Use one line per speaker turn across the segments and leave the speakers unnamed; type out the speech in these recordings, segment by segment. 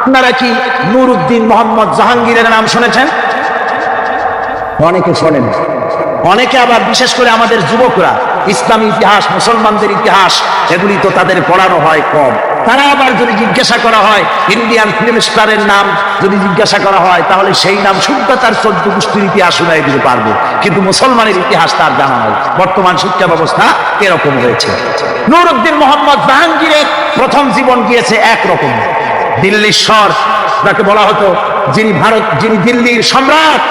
আপনারা কি নুরউদ্দিন মোহাম্মদ জাহাঙ্গীরের নাম শুনেছেন? অনেকে শোনেন, অনেকে আবার বিশেষ করে আমাদের যুবকরা ইসলামী ইতিহাস, মুসলমানদের ইতিহাস এগুলি তো তাদের পড়ানো হয় কম। তারা আবার যদি জিজ্ঞাসা করা হয় ইন্ডিয়ান ফিল্ম স্টারের নাম যদি জিজ্ঞাসা করা হয়, তাহলে সেই নাম শুনতে তার 14 গোষ্ঠীর ইতিহাস শুনাই দিতে পারবে, কিন্তু মুসলমানের ইতিহাস তার জানা নাই। বর্তমান শিক্ষা ব্যবস্থা এরকম হয়েছে। নুরউদ্দিন মোহাম্মদ জাহাঙ্গীরের প্রথম জীবন গিয়েছে একরকম। দিল্লির স্বর যাকে বলা হতো, যিনি দিল্লির সম্রাট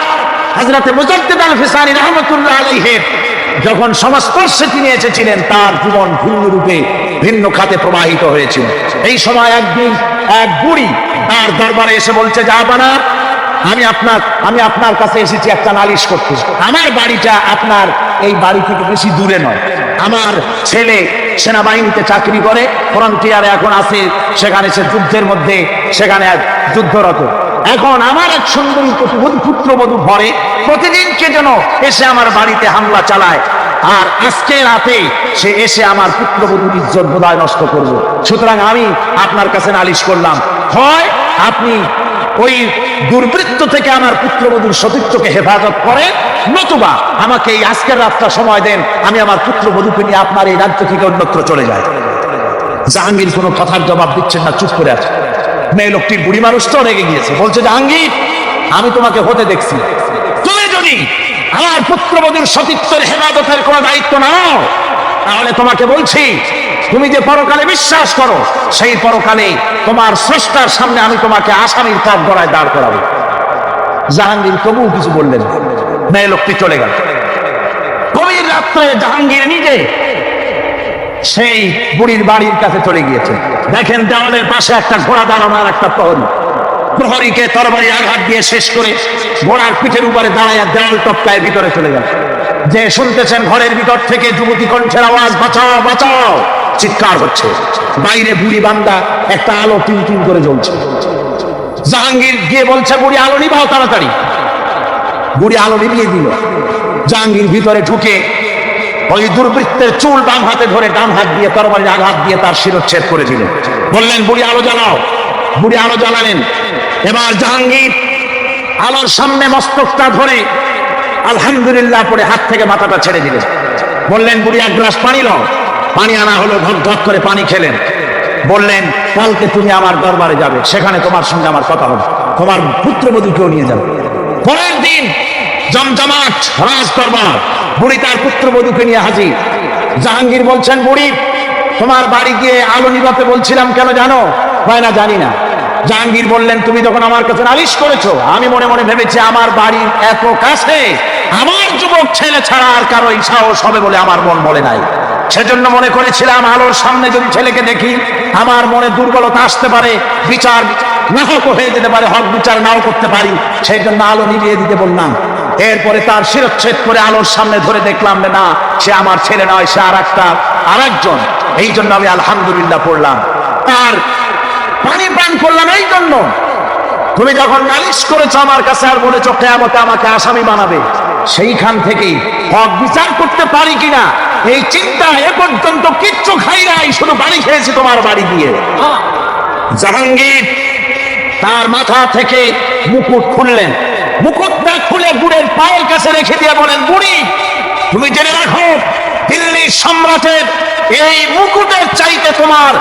হযরতে মুজাদ্দিদ আল-ফিসানি রাহমাতুল্লাহ আলাইহি যখন সংস্পর্শে তিনি এসেছিলেন, তার জীবন ভিন্ন রূপে ভিন্ন খাতে প্রবাহিত হয়েছিল। এই সময় একদিন এক বুড়ি তার দরবারে এসে বলছে, জাহাপানা, আমি আপনার কাছে এসেছি একটা নালিশ করতে। আমার বাড়িটা আপনার এই বাড়ি থেকে বেশি দূরে নয়। আমার ছেলে সেনাবাহিনীতে চাকরি করে, ফ্রন্টিয়ারে এখন আছে, সেখানে সে যুদ্ধের মধ্যে সেখানে যুদ্ধরত। এখন আমার এক সুন্দরী পুত্রবধূ ঘরে প্রতিদিন কে যেন এসে আমার বাড়িতে হামলা চালায়, আর আজকে রাতে সে এসে আমার পুত্রবধূর ইজ্জত বোধহয় নষ্ট করবে। সুতরাং আমি আপনার কাছে নালিশ করলাম, হয় আপনি ওই দুর্বৃত্ত থেকে আমার পুত্রবধূর সতীত্বকে হেফাজত করেন, নতুবা আমাকে এই আজকের রাতটা সময় দেন, আমি আমার পুত্রবধূকে নিয়ে আপনার এই রাজ্য থেকে অন্যত্র চলে যাই। জাহাঙ্গীর কোনো কথার জবাব দিচ্ছেন না, চুপ করে আছে। মেয়ে লোকটির বুড়ি মানুষটাও রেগে গিয়েছে, বলছে, জাহাঙ্গীর, আমি তোমাকে হতে দেখছি, তুমি যদি আমার পুত্রবধূর সতীত্বের হেফাজতের কোনো দায়িত্ব নাও, তাহলে তোমাকে বলছি, তুমি যে পরকালে বিশ্বাস করো, সেই পরকালে তোমার স্রষ্টার সামনে আমি তোমাকে আসামির কাঠ গড়ায় দাঁড় করাবো। জাহাঙ্গীর তবুও কিছু বললেন না। মেয়ে লোকটি চলে গেল। গভীর রাত্রে জাহাঙ্গীর নিজে সেই বুড়ির বাড়ির কাছে চলে গিয়েছে। দেখেন দেওয়ালের পাশে একটা ঘোড়া দাঁড়ানো আর একটা প্রহরী। প্রহরীকে তরবারি আঘাত দিয়ে শেষ করে ঘোড়ার পিঠের উপরে দাঁড়ায় দেওয়াল টপকায় ভিতরে চলে গেল। যে শুনতেছেন ঘরের ভিতর থেকে যুবতী কণ্ঠের আওয়াজ, বাঁচাও বাঁচাও, চিৎকার হচ্ছে। বাইরে বুড়ি বান্দা একটা আলো টিম টিম করে জ্বলছে। জাহাঙ্গীর গিয়ে বলছে, বুড়ি আলো নিভাও তাড়াতাড়ি। বুড়ি আলো নিভিয়ে দিল। জাহাঙ্গীর ভিতরে ঢুকে ওই দুর্বৃত্তের চুল বাম হাতে ধরে ডান হাত দিয়ে তরবারির আঘাত দিয়ে তার শিরচ্ছেদ করে দিলেন। বললেন, বুড়ি আলো জ্বালাও। বুড়ি আলো জ্বালালেন। এবার জাহাঙ্গীর আলোর সামনে মস্তকটা ধরে আলহামদুলিল্লাহ পড়ে হাত থেকে মাথাটা ছেড়ে দিলেন। বললেন, বুড়ি এক গ্লাস পানি নাও। পানি আনা হলো, ঢক ঢক করে পানি খেলেন। বললেন, কালকে তুমি আমার দরবারে যাবে, সেখানে তোমার সঙ্গে আমার কথা হবে, তোমার পুত্রবধূকেও নিয়ে যাবে। পরের দিন জমজমাট রাজ দরবার, বুড়ি তার পুত্রবধূকে নিয়ে হাজির। জাহাঙ্গীর বলছেন, বুড়ি, তোমার বাড়ি গিয়ে আলো নিভাতে বলছিলাম, কেন জানো? হয় না, জানি না। জাহাঙ্গীর বললেন, তুমি যখন আমার কাছে নালিশ করেছো, আমি মনে মনে ভেবেছি আমার বাড়ির এত কাছে আমার যুবক ছেলে ছাড়া আর কারো সাহস হবে বলে আমার মন বলে নাই। সেজন্য মনে করেছিলাম আলোর সামনে যদি ছেলেকে দেখি আমার মনে দুর্বলতা আসতে পারে, বিচার নাহক হয়ে যেতে পারে, হক বিচার নাও করতে পারি, সেই জন্য আলো নিভিয়ে দিতে বললাম। এরপরে তার শিরচ্ছেদ করে আলোর সামনে ধরে দেখলাম না, সে আমার ছেলে নয়, সে আরেকজন। এই জন্য আমি আলহামদুলিল্লাহ পড়লাম, তার পানি পান করলাম। এই জন্য তুমি যখন নালিশ করেছো আমার কাছে আর বলেছো কিয়ামতে আমাকে আসামি বানাবে, সেইখান থেকেই হক বিচার করতে পারি কিনা এই চিন্তা এ পর্যন্ত কিচ্ছু খাই নাই, শুধু বাড়ি খেয়েছি তোমার বাড়ি দিয়ে। জাহাঙ্গীর তার মাথা থেকে মুকুট খুললেন। মুকুটটা খুলে বুড়ের পায়ের কাছে রেখে দিয়ে বলেন, বুড়ি, তুমি জেনে রাখো, দিল্লির সম্রাটের এই মুকুটের চাইতে তোমার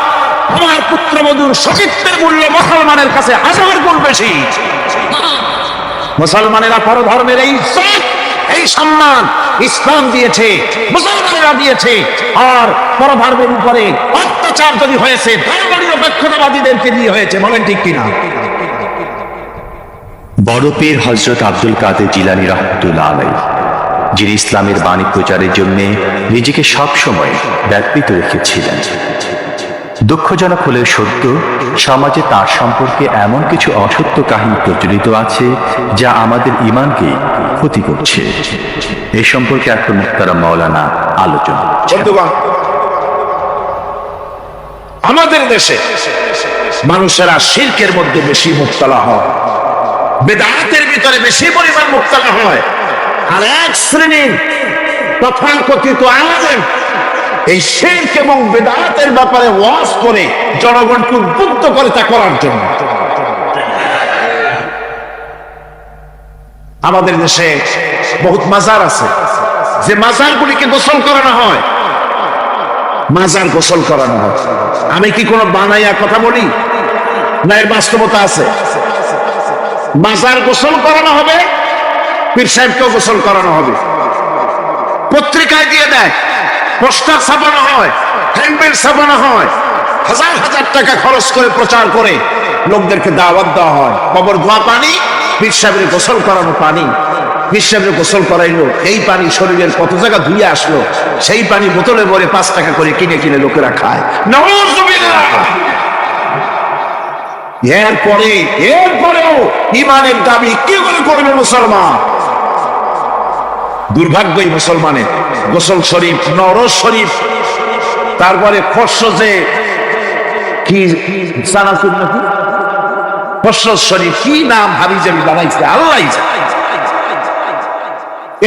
পুত্রবধূর সতীত্বের মূল্য মুসলমানের কাছে 1000 গুণ বেশি। মুসলমানেরা পরধর্মের এই সম্মান ইসলাম দিয়েছে, মুসলমানেরা দিয়েছে। আর পরধর্মের উপরে অত্যাচার যদি হয়েছে ধর্মীয় নিরপেক্ষতাবাদীদেরকে দিয়ে হয়েছে। বলেন ঠিক কিনা?
বড় পীর হযরত আব্দুল কাদের জিলানী রাহমাতুল্লাহ আলাইহি, যিনি ইসলামের বাণী প্রচারের জন্য নিজেকে সবসময় ব্যাপৃত রেখেছিলেন। দুঃখজনক হলেও সত্য, সমাজে তার সম্পর্কে এমন কিছু অসত্য কাহিনী প্রচলিত আছে যা আমাদের ঈমানকে ক্ষতি করছে। এই সম্পর্কে এখন মুহতারাম মাওলানা আলোচনা।
আমাদের দেশে মানুষেরা শিরকের মধ্যে বেশি মুবতালা হয়, বেদাতের ভিতরে বেশি পরিমাণ মুবতালা হয়। আর এক শ্রেণীর তথাকথিত আলেম এই শিরক এবং বেদাতের ব্যাপারে ওয়াজ করে জনগণকে উদ্বুদ্ধ করে তা করার জন্য। আমাদের দেশে বহুত মাজার আছে, যে মাজারগুলিকে গোসল করানো হয়, মাজার গোসল করানো হয়। আমি কি কোনো বানাইয়া কথা বলি না, এর বাস্তবতা আছে। মাজার গোসল করানো হবে, পীর সাহেবকেও গোসল করানো হবে, পত্রিকায় দিয়ে দেয়, পোস্টার ছাপানো হয়, হ্যান্ডবিল ছাপানো হয়, হাজার হাজার টাকা খরচ করে প্রচার করে লোকদেরকে দাওয়াত দেওয়া হয়। কবর ধোয়া পানি, পীর সাহেবের গোসল করানো পানি। পীর সাহেবের গোসল করাইলো, এই পানি শরীরের কত জায়গা ধুয়ে আসলো, সেই পানি বোতলে ভরে 5 টাকা করে কিনে কিনে লোকেরা খায়। নাউযুবিল্লাহ। এরপরেও ইমানের দাবি কি করে করবে মুসলমান? দুর্ভাগ্যই মুসলমানের। গোসল শরীফ, নওরোজ শরীফ, তারপরে খসরোজে কি সানাতুন নাকি খসরোজ শরীফ, কি নাম হাবি জাবি বানাইছে আল্লাহ জানে।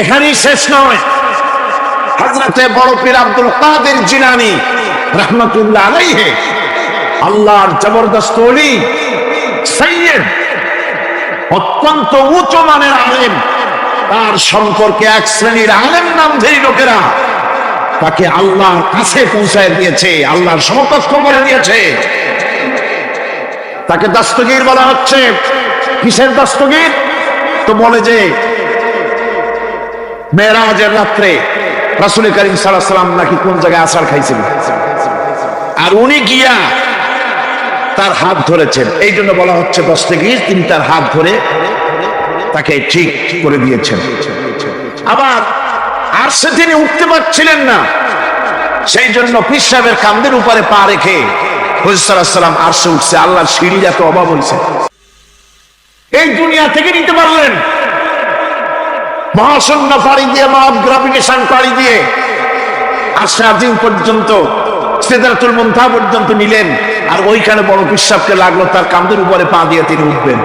এখানেই শেষ নয়, হযরতে বড় পীর আব্দুল কাদের জিলানী রাহমাতুল্লাহ আলাইহি, আল্লাহর জবরদস্ত ওলি, সাইয়্যিদ, অত্যন্ত উচ্চ মানের আলেম, তার সম্পর্কে এক শ্রেণীর আলেম নামধারী লোকেরা তাকে আল্লাহর কাছে পৌঁছায় দিয়েছে, আল্লাহর সমকক্ষ করে দিয়েছে। তাকে দস্তগীর বলা হচ্ছে। কিসের দস্তগীর? তো বলে যে মেরাজের রাত্রে রাসূল করিম সাল্লাল্লাহু আলাইহি ওয়াসাল্লাম নাকি কোন জায়গায় আছাড় খাইছিলেন, আর উনি গিয়া তার হাত ধরেছেন, এই জন্য বলা হচ্ছে দস্তগীর। তিনি তার হাত ধরে তাকে ঠিক করে দিয়েছেন। আবার আরশে তিনি উঠতে পারছিলেন না, সেই জন্য পীর সাহেবের কাঁধের উপরে পা রেখে হুজুর সাল্লাল্লাহু আলাইহি ওয়াসাল্লাম আরশে উঠছে। আল্লাহর সিঁড়ির এত অভাব হয়েছে, এই দুনিয়া থেকে নিতে পারলেন, মহাশূন্য পাড়ি দিয়ে, মহা গ্রাভিটেশন পাড়ি দিয়ে আরশে আজিম পর্যন্ত, সিদরাতুল মুনতাহা পর্যন্ত নিলেন, আর ওইখানে বড় পীর সাহেবকে লাগলো তার কাঁধের উপরে পা দিয়ে তিনি উঠবেন।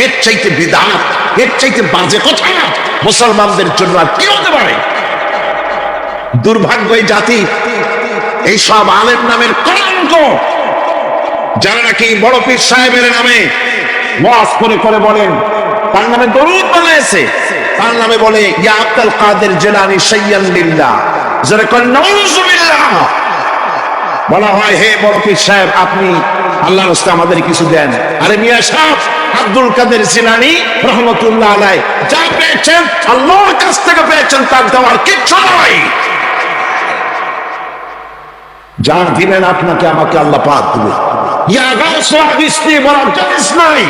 এর চাইতে বিদআত, এর চাইতে বাজে কথা মুসলমানদের জন্য আর কি হতে পারে? দুর্ভাগ্য এই জাতি, এই সব আলেম নামের কলঙ্ক, যারা নাকি বড় পীর সাহেবের নামে ওয়াজ করে করে বলেন, তার নামে দরুদ বানাইছে, তার নামে বলে ইয়া আব্দুল কাদের জিলানী শাইয়ান লিল্লাহ, যারা কয় নাউযুবিল্লাহ। বলা হয় হে বড় পীর সাহেব, আপনি আল্লাহর রাস্তে আমাদের কিছু দেন। আরে মিয়া সাহেব, আব্দুল কাদের জিলানী রাহমাতুল্লাহ আলাইহি যা পেয়েছেন আল্লাহর কাছ থেকে পেয়েছেন, তার দেওয়ার কিচ্ছু নাই। যা দিলেন আপনাকে আমাকে আল্লাহ পাক দিবে। ইয়া গাউসু আগিস্তি বলার জানিস নাই,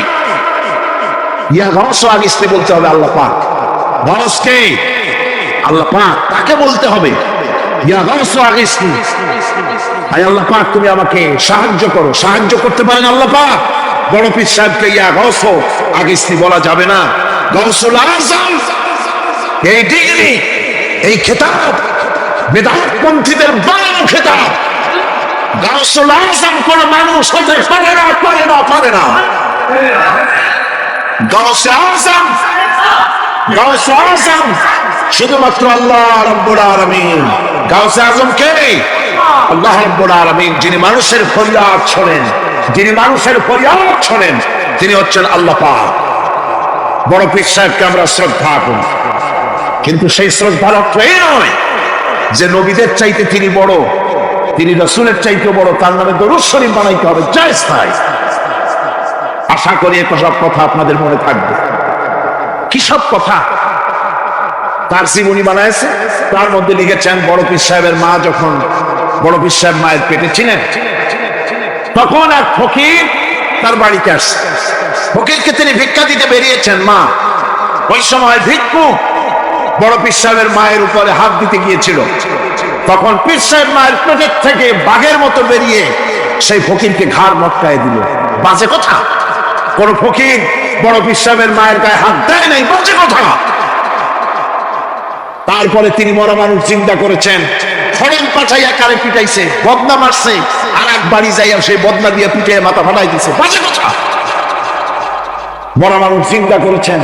ইয়া গাউসু আগিস্তি বলতে হবে আল্লাহ পাক। গাউস কে? আল্লাহ পাক, তাকে বলতে হবে ইয়া গাউসু আগিস্তি, আয় আল্লাহ পাক তুমি আমাকে সাহায্য করো। সাহায্য করতে পারেন আল্লাহ পাক। বড় পীর সাহেবকে ইয়া গাউসু আগিস্তি বলা যাবে না। গাউসুল আযম, এই ডিগ্রি, এই খেতাব বেদাতপন্থীদের বানানো খেতাব। গাউসুল আযম কোন মানুষ হতে পারে না, পারে না, পারে না। গাউসে আযম, গাউসে আযম শুধুমাত্র আল্লাহ রাব্বুল আলামিন। গাউসে আযম কে? আল্লাহ রাব্বুল আলামিন, যিনি মানুষের ফরিয়াদ শোনেন, যিনি মানুষের ফরিয়াদ শোনেন, তিনি হচ্ছেন আল্লাহ পাক। বড় পীর সাহেবকে আমরা শ্রদ্ধা করি, কিন্তু সেই শ্রদ্ধার অর্থ এই নয় যে নবীদের চাইতে তিনি বড়, তিনি রাসূলের চাইতে বড়, তার নামে দরুদ শরীফ বানাইতে হবে। জায়েজ নাই। আশা করি এসব কথা আপনাদের মনে থাকবে। কি সব কথা তার জীবনী বানাইছে, তার মধ্যে লিখেছেন বড় পীর সাহেবের মা যখন, বড় পীর সাহেব মায়ের পেটে ছিলেন, তখন এক ফকির তার বাড়িতে আসছে। ফকিরকে তিনি ভিক্ষা দিতে বেরিয়েছেন মা, ওই সময় ভিক্ষুক বড় পীর সাহেবের মায়ের উপরে হাত দিতে গিয়েছিল। তখন পীর সাহেব মায়ের পেটের থেকে বাঘের মতো বেরিয়ে সেই ফকিরকে ঘাড় মটকায় দিল। বাজে কথা। কোন ফকির বড় পীর সাহেবের মায়ের গায়ে হাত দেয় নাই, বাজে কথা। তারপরে তিনি মরা মানুষ চিন্তা করেছেন, খড়েন পাঠাইয়া কারে পিটাইছে, বদনা মারছে, আর এক বাড়ি যাইয়া সেই বদনা দিয়ে পিটিয়ে মাথা ফাটাই দিছে, বাজে কথা। মরা মানুষ চিন্তা করেছেন।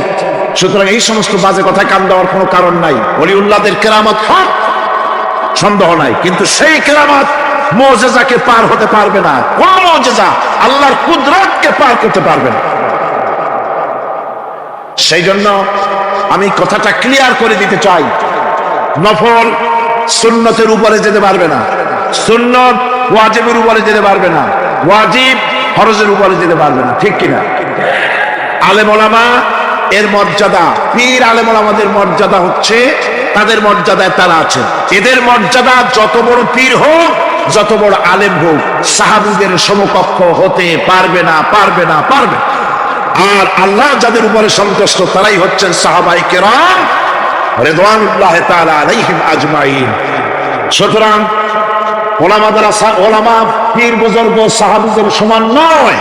সুতরাং এই সমস্ত বাজে কথায় কান দেওয়ার কোনো কারণ নাই। ওলিউল্লাহদের কেরামত হক, সন্দেহ নাই, কিন্তু সেই কেরামত মুজিজাকে পার হতে পারবে না। কোন মুজিজা আল্লাহর কুদরতকে পার করতে পারবে না। সেই জন্য আমি কথাটা ক্লিয়ার করে দিতে চাই, নফল সুন্নতের উপরে যেতে পারবে না, সুন্নত ওয়াজিবের উপরে যেতে পারবে না, ওয়াজিব ফরজের উপরে যেতে পারবে না, ঠিক কিনা? আলেম ওলামা এর মর্যাদা, পীর আলেম ওলামাদের মর্যাদা হচ্ছে তাদের মর্যাদায় তারা আছেন। এদের মর্যাদা যত বড় পীর হোক, যত বড় আলেম হোক, সাহাবীদের সমকক্ষ হতে পারবে না, পারবে না, পারবে। আর আল্লাহ যাদের উপরে সন্তুষ্ট তারাই হচ্ছেন সাহাবায়ে কেরাম রিদওয়ানুল্লাহি তাআলা আলাইহিম আজমাইন। সুতরাং ওলামা পীর বুজুর্গ সাহাবীদের সমান নয়,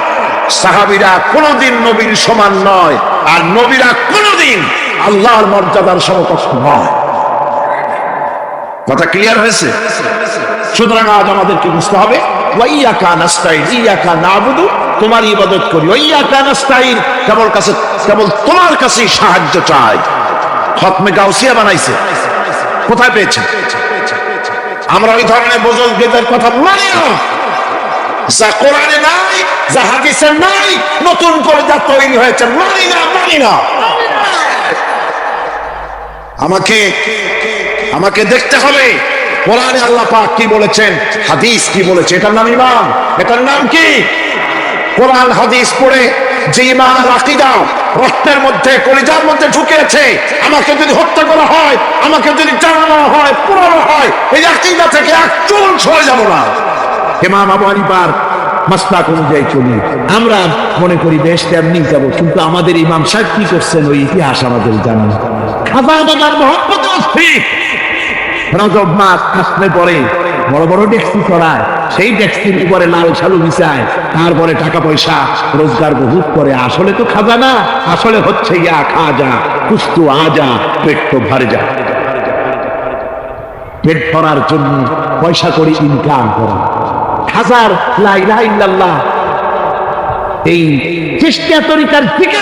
সাহাবীরা কোনদিন নবীর সমান নয়, আর নবীরা কোনদিন আল্লাহর মর্যাদার সমকক্ষ নয়। কথা ক্লিয়ার হয়েছে? সুতরাং আজ আমাদেরকে বুঝতে হবে ওয়াইয়াকা নাস্তাইন, ইয়াকা নাবুদু, তোমার ইবাদত করি, ওয়াইয়াকা নাস্তাইন, কেবল তোমার কাছেই সাহায্য চাই। খতমে গাউসিয়া বানাইছে, কোথায় পেয়েছে? আমরা ওই ধরনের বুজুর্গদের কথা মানি না, যা কোরআনে নাই, যা হাদিসে নাই, নতুন করে যা তৈরি হয়েছে মানি না, মানি না। আমাকে দেখতে হবে কোরআনে আল্লাহ পাক কি বলেছেন, হাদিস কি বলেছে। এটার নাম ঈমান, এটার নাম কি? কোরআন হাদিস পড়ে যে ঈমান আর আকীদা রক্তের মধ্যে, কলিজার মধ্যে ঢুকেছে, আমাকে যদি হত্যা করা হয়, আমাকে যদি জানানো হয়, পুরানো হয়, এই আকীদা থেকে এক চুল সরে যাব না। ইমাম আবু হানিফার মাসলাক অনুযায়ী চলি, আমরা মনে করি বেশ তেমনি যাবো, কিন্তু আমাদের ইমাম সাহেব কি করছেন ওই ইতিহাস আমাদের জানেন। খাজা বাবার মহব্বত অস্থির, রজব মাস আসলে পরে বড় বড় ট্যাক্সি চড়ায়, সেই ট্যাক্সির উপরে লাল শালু বিছায়, তারপরে টাকা পয়সা রোজগার বহুত করে। আসলে তো খাজা না, আসলে হচ্ছে ইয়া খাজা কুস্তু আজা, পেট তো ভরে যা। পেট ভরার জন্য পয়সা করে ইনকাম করা। হাজার লা ইলাহা ইল্লাল্লাহ এই চিশতিয়া তরিকার থেকে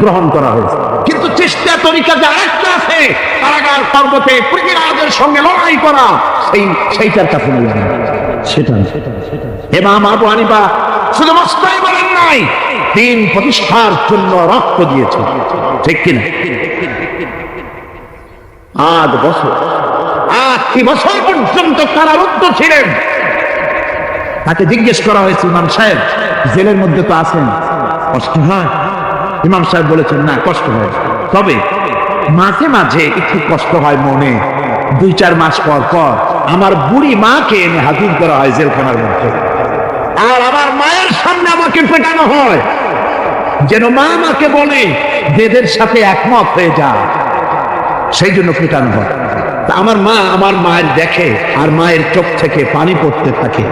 গ্রহণ করা হয়েছে, কিন্তু চিশতিয়া তরিকা যা একটা আছে, কারাগার পর্বতে পৃথিবীর সঙ্গে লড়াই করা, সেইটার কাছে নেই। সেটা ইমাম আবু হানিফা শুধু মস্তাই বলেন নাই, দিন প্রতিষ্ঠার জন্য রক্ত দিয়েছে, ঠিক কিনা? 8 বছর পর্যন্ত কারারুদ্ধ ছিলেন। তাকে জিজ্ঞেস করা হয়েছে, ইমাম সাহেব জেলের মধ্যে তো আছেন, কষ্ট হয়? ইমাম সাহেব বলেছেন না, কষ্ট হয়, তবে মাঝে মাঝে একটু কষ্ট হয় মনে। 2-4 মাস পর পর আমার বুড়ি মাকে এনে হাজির করা হয় জেলখানার মধ্যে, আর আমার মায়ের সামনে আমাকে পেটানো হয়, যেন মা আমাকে বলে দেদের সাথে একমত হয়ে যা, সেই জন্য পেটানো হয়। তা আমার মা আমার মায়ের দেখে, আর মায়ের চোখ থেকে পানি পড়তে থাকে,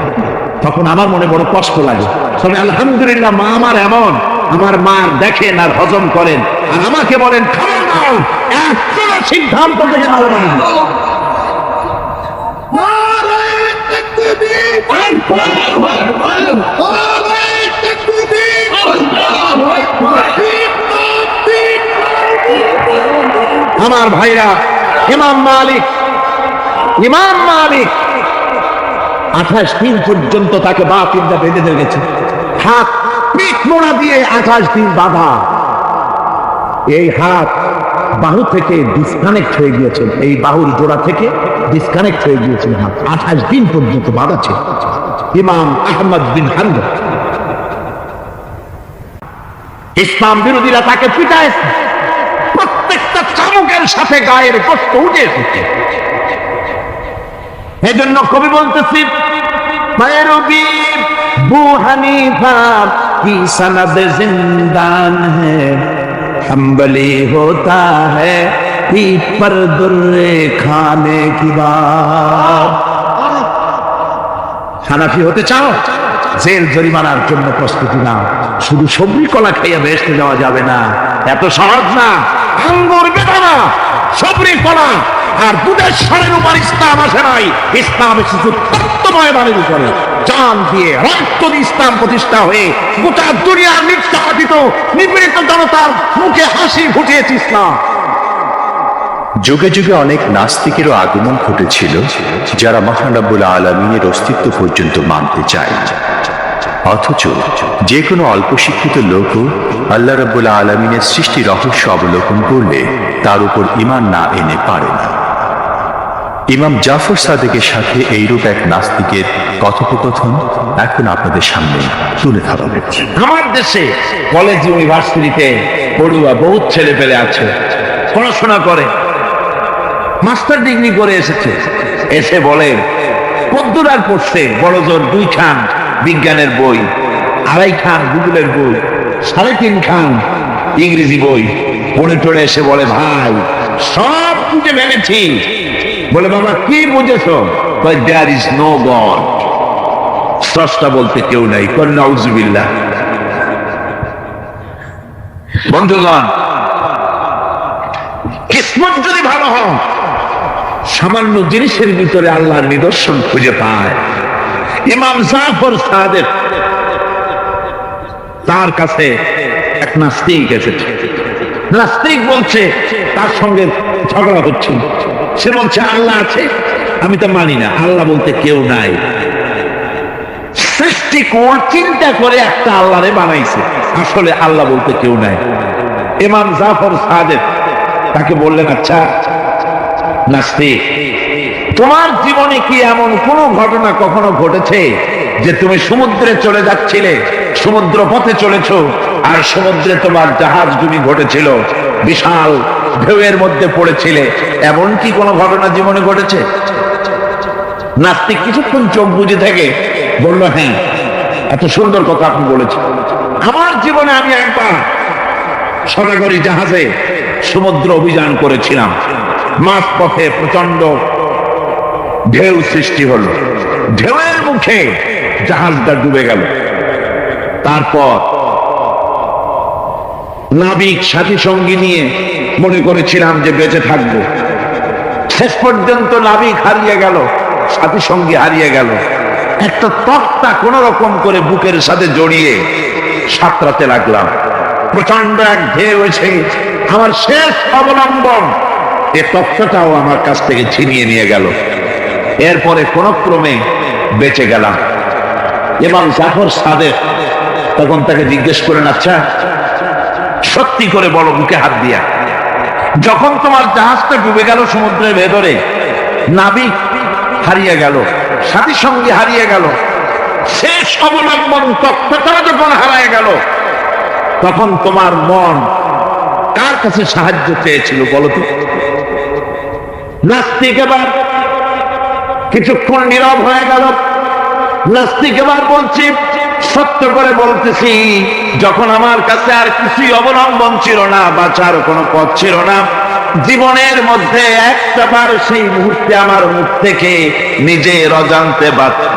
তখন আমার মনে বড় কষ্ট লাগে। তবে আলহামদুলিল্লাহ মা আমার এমন, আমার মা দেখেন আর হজম করেন, আর আমাকে বলেন খাবার দাও, একটা সিদ্ধান্ত থেকে নাও না। আমার ভাইরা, ইমাম মালিক 28 দিন পর্যন্ত তাকে বাতিলটা বেঁধে দিয়ে গেছে, হাত পিঠ মোড়া দিয়ে 28 দিন বাঁধা। এই হাত বাহু থেকে ডিসকানেক্ট হয়ে গিয়েছে, এই বাহুর জোড়া থেকে ডিসকানেক্ট হয়ে গিয়েছে হাত, 28 দিন পর্যন্ত বাঁধা ছিল। ইমাম আহমদ বিন হাম্বল, ইসলাম বিরোধীরা তাকে পিটাইছে, প্রত্যেকটা চামকের সাথে গায়ের গোশত উঠে এসেছে। এজন্য কবি বলতেছি, पैरोगी बू हनीफा की सनद जिंदान है, हम्बली होता है पीठ पर दुर्रे खाने की बात। হানাফি হতে চাও, জেল জরিমানার জন্য প্রস্তুতি নাও। শুধু সবজি কলা খাইয়া বেহেশতে যাওয়া যাবে না, এত সহজ না। আঙ্গুর বেদানা, সবজি কলা আর দুধের স্বরের উপর ইসলাম আসে নাই। ইসলাম এসেছে তত্ত্বময়দানের উপরে, জান দিয়ে রক্ত দিয়ে ইসলাম প্রতিষ্ঠা হয়ে গোটা দুনিয়ার নির্যাতিত নিপীড়িত জনতার মুখে হাসি ফুটিয়েছে ইসলাম।
যুগে যুগে অনেক নাস্তিকেরও আগমন ঘটেছিল, যারা মহান রব্বুল আলামিনের অস্তিত্ব পর্যন্ত মানতে চায়। অথচ যে কোনো অল্প শিক্ষিত লোকও আল্লাহ রাব্বুল আলামিনের সৃষ্টি রহস্য অবলোকন করলে তার উপর ঈমান না এনে পারে না। ইমাম জাফর সাদেকের সাথে এইরূপ এক নাস্তিকের কথোপকথন এখন আপনাদের সামনে তুলে ধরা হচ্ছে।
আমার দেশে কলেজ ইউনিভার্সিটিতে পড়ুয়া বহুত ছেলে পেলে আছে, পড়াশোনা করে, মাস্টার ডিগ্রি করে এসেছে, এসে বলে কদ্দুরার পড়ছে, বড় জোর 2 খান বিজ্ঞানের বই, 2.5 খান গুগলের বই, 3.5 খান ইংরেজি বই পড়ে টড়ে এসে বলে ভাই সব বুঝে ফেলেছি। বলে বাবা কি বুঝেছো? দেয়ার ইজ নো গড, স্রষ্টা বলতে কেউ নাই। নাউজুবিল্লাহ। বন্ধুগণ, কিসমত যদি ভালো হয়, সামান্য জিনিসের ভিতরে আল্লাহর নিদর্শন খুঁজে পায়। ইমাম জাফর সাদেক, তার কাছে এক নাস্তিক এসেছে। নাস্তিক বলছে, তার সঙ্গে ঝগড়া হচ্ছে। সে বলছে আল্লাহ আছে, আমি তো মানি না, আল্লাহ বলতে কেউ নাই। সৃষ্টিকর্তা চিন্তা করে একটা আল্লাহরে বানাইছে, আসলে আল্লাহ বলতে কেউ নাই। ইমাম জাফর সাদেক তাকে বললেন, আচ্ছা নাস্তিক, তোমার জীবনে কি এমন কোন ঘটনা কখনো ঘটেছে যে তুমি সমুদ্রে চলে যাচ্ছিলে, সমুদ্র পথে চলেছো, আর সমুদ্রে তোমার জাহাজডুবি ঘটেছিল, বিশাল ঢেউয়ের মধ্যে পড়েছিলে, এমন কি কোনো ঘটনা জীবনে ঘটেছে? নাস্তিক কিছুক্ষণ চোখ বুজে থেকে বলল, হ্যাঁ, এত সুন্দর কথা আপনি বলেছেন। আমার জীবনে আমি একবার সদাগরি জাহাজে সমুদ্র অভিযান করেছিলাম। মাঝ পথে প্রচন্ড ঢেউ সৃষ্টি হলো, ঢেউয়ের মুখে জাহাজটা ডুবে গেল। তারপর নাবিক সাথী সঙ্গী নিয়ে মনে করেছিলাম যে বেঁচে থাকবো। শেষ পর্যন্ত নাবিক হারিয়ে গেল, সাথী সঙ্গী হারিয়ে গেল। একটা তক্তা কোন রকম করে বুকের সাথে জড়িয়ে সাঁতরাতে লাগলাম। প্রচন্ড এক ঢেউ এসে আমার শেষ অবলম্বন এ তক্তাটাও আমার কাছ থেকে ছিনিয়ে নিয়ে গেল। এরপরে কোন ক্রমে বেঁচে গেলাম। ইমাম জাফর সাদেক তখন তাকে জিজ্ঞেস করেন, আচ্ছা সত্যি করে বলো, বুকে হাত দিয়া, যখন তোমার জাহাজটা ডুবে গেল সমুদ্রের ভেতরে, নাবিক হারিয়ে গেল, সাথী সঙ্গী হারিয়ে গেল, শেষ অবলম্বন তক্তাটা যখন হারিয়ে গেল, তখন তোমার মন কার কাছে সাহায্য চেয়েছিল বলো তো? নাস্তিক এবার কিছুক্ষণ নীরব হয়ে গেল। নাস্তিক এবার বলছি, সত্য করে বলতেছি, যখন আমার কাছে আর কিছুই অবলম্বন ছিল না, বাঁচার কোনো পথ ছিল না, জীবনের মধ্যে একটা বার সেই মুহূর্তে আমার মুখ থেকে নিজের অজান্তে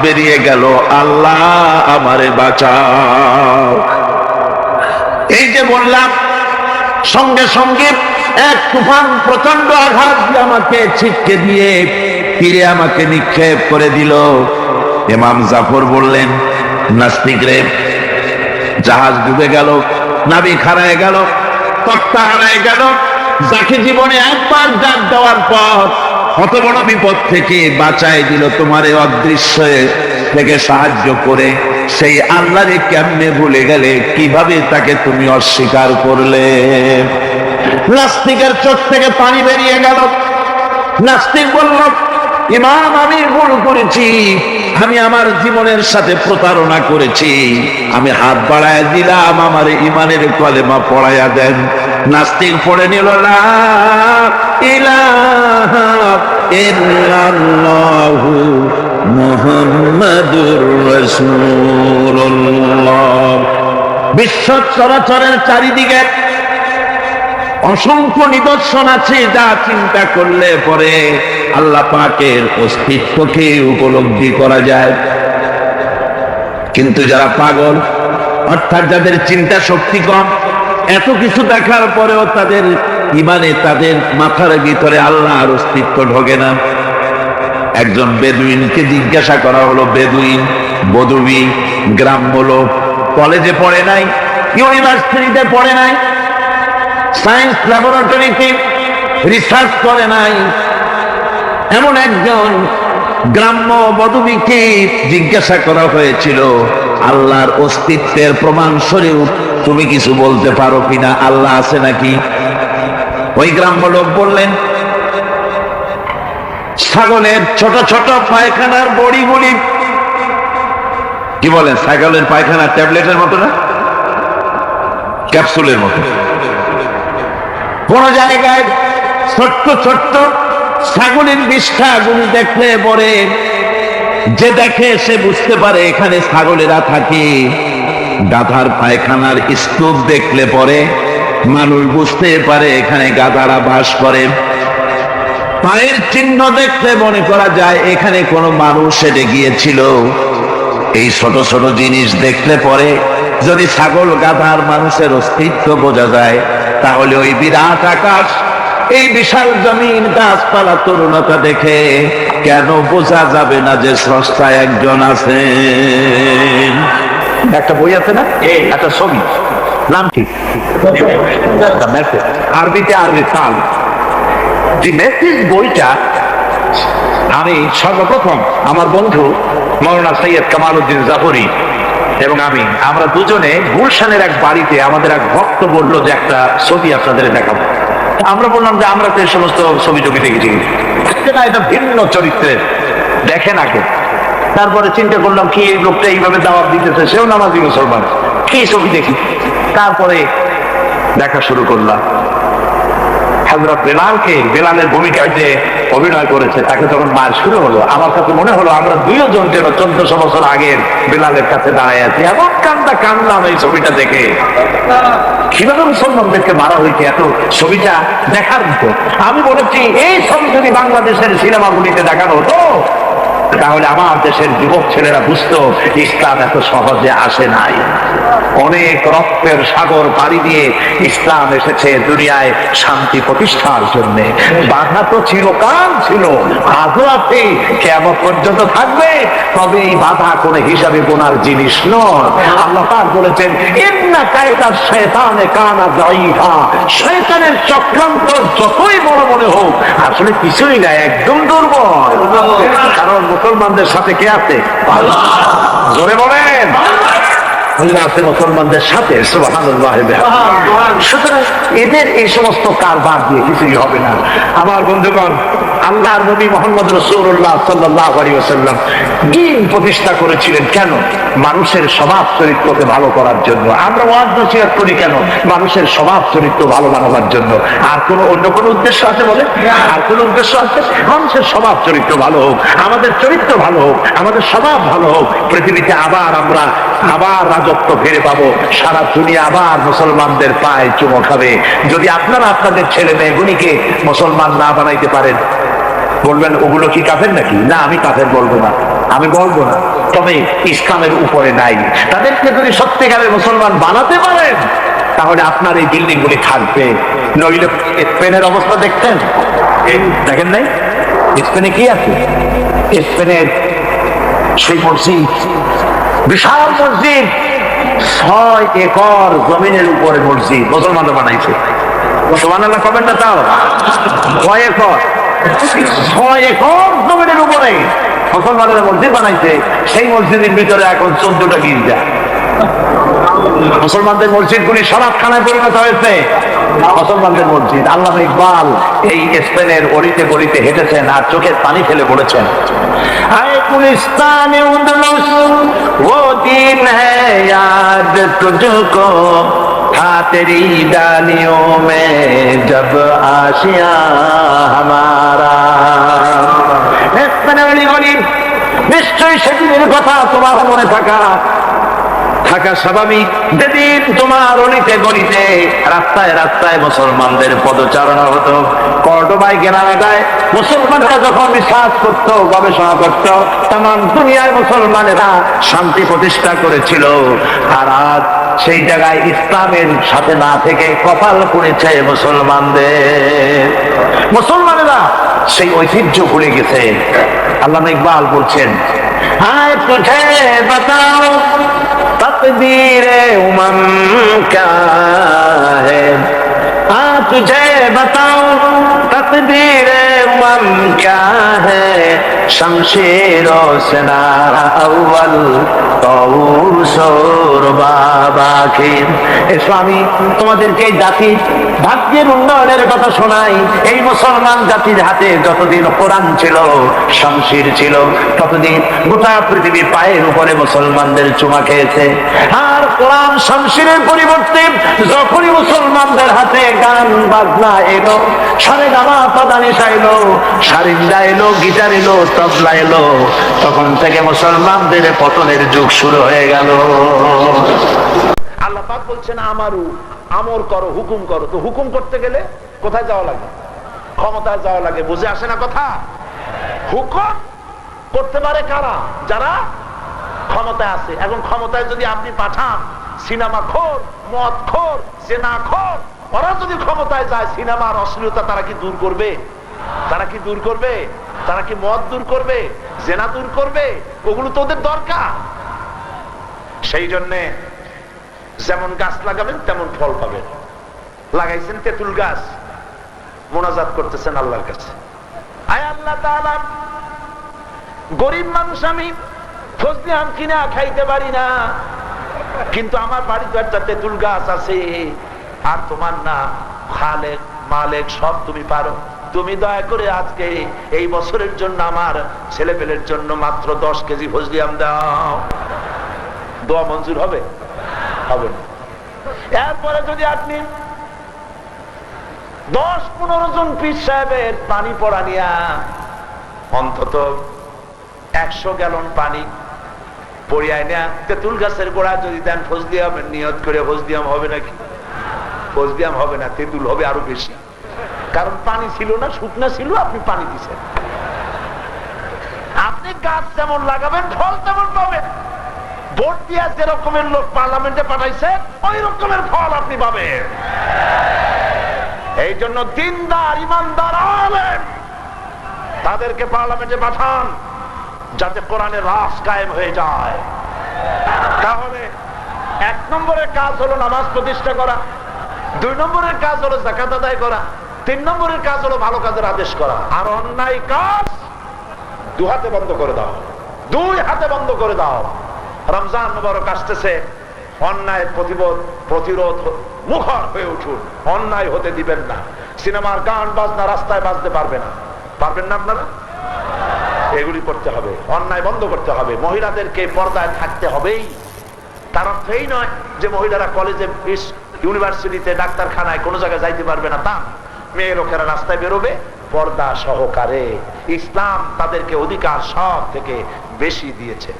বেরিয়ে গেল, আল্লাহ আমারে বাঁচাও। এই যে বললাম, সঙ্গে সঙ্গে এক তুফান প্রচন্ড আঘাত দিয়ে আমাকে ছিটকে দিয়ে তীরে আমাকে নিক্ষেপ করে দিল। ইমাম জাফর বললেন, নাস্তিক রে, জাহাজ ডুবে গেল, নাবিক হারায় গেল, তক্তা হারায় গেল, যাকে জীবনে একবার ডাক দেওয়ার পর কত বড় বিপদ থেকে বাঁচায় দিল তোমার এই অদৃশ্য থেকে সাহায্য করে, সেই আল্লাহরে কেমনে ভুলে গেলে, কিভাবে তাকে তুমি অস্বীকার করলে? নাস্তিকের চোখ থেকে পানি বেরিয়ে গেল। নাস্তিক বলল, ইমাম আমি ভুল করেছি, আমি আমার জীবনের সাথে প্রতারণা করেছি, আমি হাত বাড়ায় দিলাম, আমার ইমানের কলেমা পড়াইয়া দেন। নাস্তিক পড়ে নিল, লা ইলাহা ইল্লাল্লাহু মুহাম্মাদুর রাসূলুল্লাহ। বিশ্ব চরাচরের চারিদিকে অসংখ্য নিদর্শন আছে, যা চিন্তা করলে পরে আল্লাহ পাকের অস্তিত্বকে উপলব্ধি করা যায়। কিন্তু যারা পাগল, অর্থাৎ যাদের চিন্তা শক্তি কম, এত কিছু দেখার পরেও তাদের ইমানে, তাদের মাথার ভিতরে আল্লাহর অস্তিত্ব ঢোকে না। একজন বেদুইনকে জিজ্ঞাসা করা হলো, বেদুইন, বদুই, গ্রাম্য লোক, কলেজে পড়ে নাই, ইউনিভার্সিটিতে পড়ে নাই, সায়েন্স ল্যাবরেটরিতে রিসার্চ করে নাই, এমন একজন গ্রাম্য বদুইকে জিজ্ঞাসা করা হয়েছিল, আল্লাহর অস্তিত্বের প্রমাণ স্বরূপ তুমি কিছু বলতে পারো কিনা, আল্লাহ আছে নাকি? ওই গ্রাম্য লোক বললেন, ছাগলের ছোট ছোট পায়খানার বড়িগুলি, কি বলেন, ছাগলের পায়খানা ট্যাবলেটের মতো না, ক্যাপসুলের মতো, কোন জায়গায় ছোট্ট ছোট্ট ছাগলের বিষ্ঠাগুলি দেখলে পরে যে দেখে সে বুঝতে পারে এখানে ছাগলেরা থাকে। গাধার পায়খানার স্তূপ দেখলে পরে মানুষ বুঝতে পারে এখানে গাধারা বাস করে। পায়ের চিহ্ন দেখলে মনে করা যায় এখানে কোনো মানুষ হেঁটে গিয়েছিল। এই ছোট ছোট জিনিস দেখলে পরে যদি ছাগল গাধার মানুষের অস্তিত্ব বোঝা যায়, তাহলে ওই বিরাট আকাশ, এই বিশাল জমিন, গাছপালা, তরুণতা দেখে কেন বোঝা যাবে না যে স্রষ্টা একজন আছেন? একটা বই আছে না, একটা ছবি, নাম ঠিক আরবিতে আরবি সাল, যে মেসেজ বইটা আমি সর্বপ্রথম আমার বন্ধু মৌলানা সৈয়দ কামাল উদ্দিন জাফরি এবং আমরা দুজনে গুলশানের এক বাড়িতে, আমাদের এক ভক্ত বললো যে একটা ছবি আপনাদের দেখাবো। আমরা বললাম যে আমরা তো এই সমস্ত ছবি টবি দেখেছি না, এটা ভিন্ন চরিত্রের, দেখেন আগে। তারপরে চিন্তা করলাম কি এই লোকটা এইভাবে দাওয়াত দিতেছে, সেও নামাজি মুসলমান, কি ছবি দেখি। তারপরে দেখা শুরু করলাম হযরত বেলালকে, বেলালের ভূমিকায় যে অভিনয় করেছে তাকে যখন মার শুরু হলো, আমার কাছে মনে হলো আমরা দুইজন যেন 1400 বছর আগের বেলালের কাছে দাঁড়ায় আছি। এমন কান্দলাম এই ছবিটা দেখে, কিভাবে মুসলমানদেরকে মারা হয়েছে, এত ছবিটা দেখার মতো। আমি বলেছি এই ছবি যদি বাংলাদেশের সিনেমাগুলিতে দেখানো হতো, তাহলে আমার দেশের যুবক ছেলেরা বুঝতো ইসলাম এত সহজে আসে নাই। অনেক রক্তের সাগর পাড়ি দিয়ে ইসলাম এসেছে দুনিয়ায় শান্তি প্রতিষ্ঠার জন্য। বাধা তো চিরকাল ছিল, আজও আছে, কিয়ামত পর্যন্ত থাকবে। তবে এই বাধা কোনো হিসাবে গোনার জিনিস নয়। আল্লাহ পাক বলেছেন, ইন্না কায়দাশ শায়তানে কানা যায়ীফা, শয়তানের চক্রান্ত যতই বড় মনে হোক আসলে কিছুই না, একদম দুর্বল। কারণ মুসলমানদের সাথে কে আছে? জোরে বলেন, আছে মুসলমানদের সাথে। সুবহানাল্লাহ। সুতরাং এদের এই সমস্ত কারবার দিয়ে কিছুই হবে না। আমার বন্ধুগণ, আল্লাহর নবী মুহাম্মদ রাসূলুল্লাহ সাল্লাল্লাহু আলাইহি ওয়াসাল্লাম দ্বীন প্রতিষ্ঠা করেছিলেন কেন? মানুষের স্বভাব চরিত্রকে ভালো করার জন্য। আমরা ওয়াজ নসিহত করি কেন? মানুষের স্বভাব চরিত্র ভালো বানাবার জন্য। আর অন্য কোনো উদ্দেশ্য আছে বলে? আর কোন উদ্দেশ্য আছে? মানুষের স্বভাব চরিত্র ভালো হোক, আমাদের চরিত্র ভালো হোক, আমাদের স্বভাব ভালো হোক, পৃথিবীতে আমরা আবার রাজত্ব ফিরে পাবো। সারা দুনিয়া আবার মুসলমানদের পায়ে চুমো খাবে। যদি আপনারা আপনাদের ছেলে মেয়েগুলিকে মুসলমান না বানাইতে পারেন, বলবেন ওগুলো কি কাফের নাকি? না, আমি কাফের বলবো না, আমি বলবো না, তবে ইসলামের উপরে নাই। তাদেরকে যদি সত্যিকারের মুসলমান বানাতে পারেন, তাহলে আপনার এই বিল্ডিং গুলি থাকবে। নইলে স্পেনের অবস্থা দেখতেন, দেখেন নাই? স্পেনে কি আছে? স্পেনের সেই মসজিদ, বিশাল মসজিদ, 6 একর জমিনের উপরে মসজিদ মুসলমানরা বানাইছে। সুবহানাল্লাহ কবেন না? তাও 6 একর, 6 একর জমিনের উপরে মুসলমানেরা মসজিদ বানাইছে। সেই মসজিদের ভিতরে এখন 14টা গির্জা। মুসলমানদের মসজিদগুলি শরাবখানায় পরিণত হয়েছে। মুসলমানদের মসজিদ। আল্লামা ইকবাল এই স্পেনের অলিতে গলিতে হেঁটেছেন আর চোখের পানি ফেলে বলেছেন, আয়ে গুলিস্তানে উন্দলুস वो दिन है याद तुझको था तेरी डालियों में जब आशियां हमारा। নিশ্চয়ই সেদিনের কথা তোমার মনে থাকা স্বাভাবিক, যেদিন তোমার অলিতে গলিতে রাস্তায় রাস্তায় মুসলমানদের পদচারণা হতো। কর্ডোবায় গ্রানাডায় মুসলমানরা যখন রিসার্চ করত, গবেষণা করত, তামাম দুনিয়ায় মুসলমানেরা শান্তি প্রতিষ্ঠা করেছিল। আর আজ সেই জায়গায় ইসলামের সাথে না থেকে কপাল পড়েছে মুসলমানদের। মুসলমানেরা সেই ঐতিহ্য ভুলে গেছে। আল্লামা ইকবাল বলছেন, হায় তুঝে বাতাও तकदीर उमम क्या है, हाँ तुझे बताऊं तकदीर उमम क्या है, শমশের সেনার আউয়াল কৌশর বাবাখির। এসো আমি তোমাদেরকে এই জাতির ভাগ্যের উন্নয়নের কথা শোনাই। এই মুসলমান জাতির হাতে যতদিন কোরআন ছিল, শমশির ছিল, ততদিন গোটা পৃথিবী পায়ের উপরে মুসলমানদের চুমা খেয়েছে। আর কোরআন শমশিরের পরিবর্তে যখনই মুসলমানদের হাতে গান বাজনা এলো, সারেগামা পাদানিসা এলো, সারিন্দা এলো, গিটার এলো, তবলা এলো, তখন থেকে মুসলমানদের পতনের যুগ শুরু হয়ে গেল। আল্লাহ পাক বলছেন আমারু, আমর করো, হুকুম করো। তো হুকুম করতে গেলে কোথায় যাওয়া লাগে? ক্ষমতায় যাওয়া লাগে। বুঝে আসে না কথা? হুকুম করতে পারে কারা? যারা ক্ষমতায় আছে। এখন ক্ষমতায় যদি আপনি পাঠান সিনেমা খোর, মদ খোর, জেনা খোর, ওরা যদি ক্ষমতায় যায়, সিনেমার অশ্লীলতা তারা কি দূর করবে? তারা কি দূর করবে? তারা কি মদ দূর করবে? জেনা দূর করবে? ওগুলো তো ওদের দরকার। সেই জন্যে যেমন গাছ লাগাবেন তেমন ফল পাবেন। লাগাইছেন তেঁতুল গাছ, মোনাজাত করতেছেন আল্লাহর কাছে, আয় আল্লাহ তাআলা, গরিব মানুষ আমি, ফজলি আম কিনা খাইতে পারি না, কিন্তু আমার বাড়িতে একটা তেঁতুল গাছ আছে, আর তোমার না খালেক মালেক সব তুমি পারো, তুমি দয়া করে আজকে এই বছরের জন্য আমার ছেলে পেলের জন্য মাত্র 10 কেজি ফজলি আম দাও। দোয়া মঞ্জুর হবে? হবে না। এরপরে যদি আপনি 10-15 জন পীর সাহেবের পানি পড়া নিয়া অন্তত 100 গ্যালন পানি পড়িয়ায় না তেঁতুল গাছের গোড়া যদি দেন, ফজলি আমের নিয়ত করে, ফজলি আম হবে নাকি? ফজলি আম হবে না, তেঁতুল হবে আরো বেশি। কারণ পানি ছিল না, শুকনা ছিল, আপনি পানি দিচ্ছেন। আপনি গাছ যেমন লাগাবেন ফল তেমন পাবেন। ভোট দিয়া যে রকমের লোক পার্লামেন্টে পাঠাইছে ওই রকমের ফল আপনি পাবেন। এই জন্য দিনদার ইমানদার আলেম তাদেরকে পার্লামেন্টে পাঠান, যাতে কোরআনের রাস কায়েম হয়ে যায়। তাহলে 1 নম্বরের কাজ হলো নামাজ প্রতিষ্ঠা করা, 2 নম্বরের কাজ হলো যাকাত আদায় করা, 3 নম্বরের কাজ হলো ভালো কাজের আদেশ করা। আর অন্যায় কাজ 2 হাতে বন্ধ করে দাও, 2 হাতে বন্ধ করে দাও। রমজান মুবারক আসতেছে, অন্যায় প্রতিরোধ মুখর হয়ে উঠুন, অন্যায় হতে দিবেন না। সিনেমার গান বাজনা রাস্তায় বাজতে পারবে না, পারবেন না আপনারা? এগুলি করতে হবে, অন্যায় বন্ধ করতে হবে। মহিলাদেরকে পর্দায় থাকতে হবেই। তার অর্থ এই নয় যে মহিলারা কলেজে, ইউনিভার্সিটিতে, ডাক্তারখানায় কোনো জায়গায় যাইতে পারবে না, তা মেয়ে লোকেরা রাস্তায় বেরোবে পর্দা সহকারে। ইসলাম তাদেরকে অধিকার সব থেকে বেশি দিয়েছে।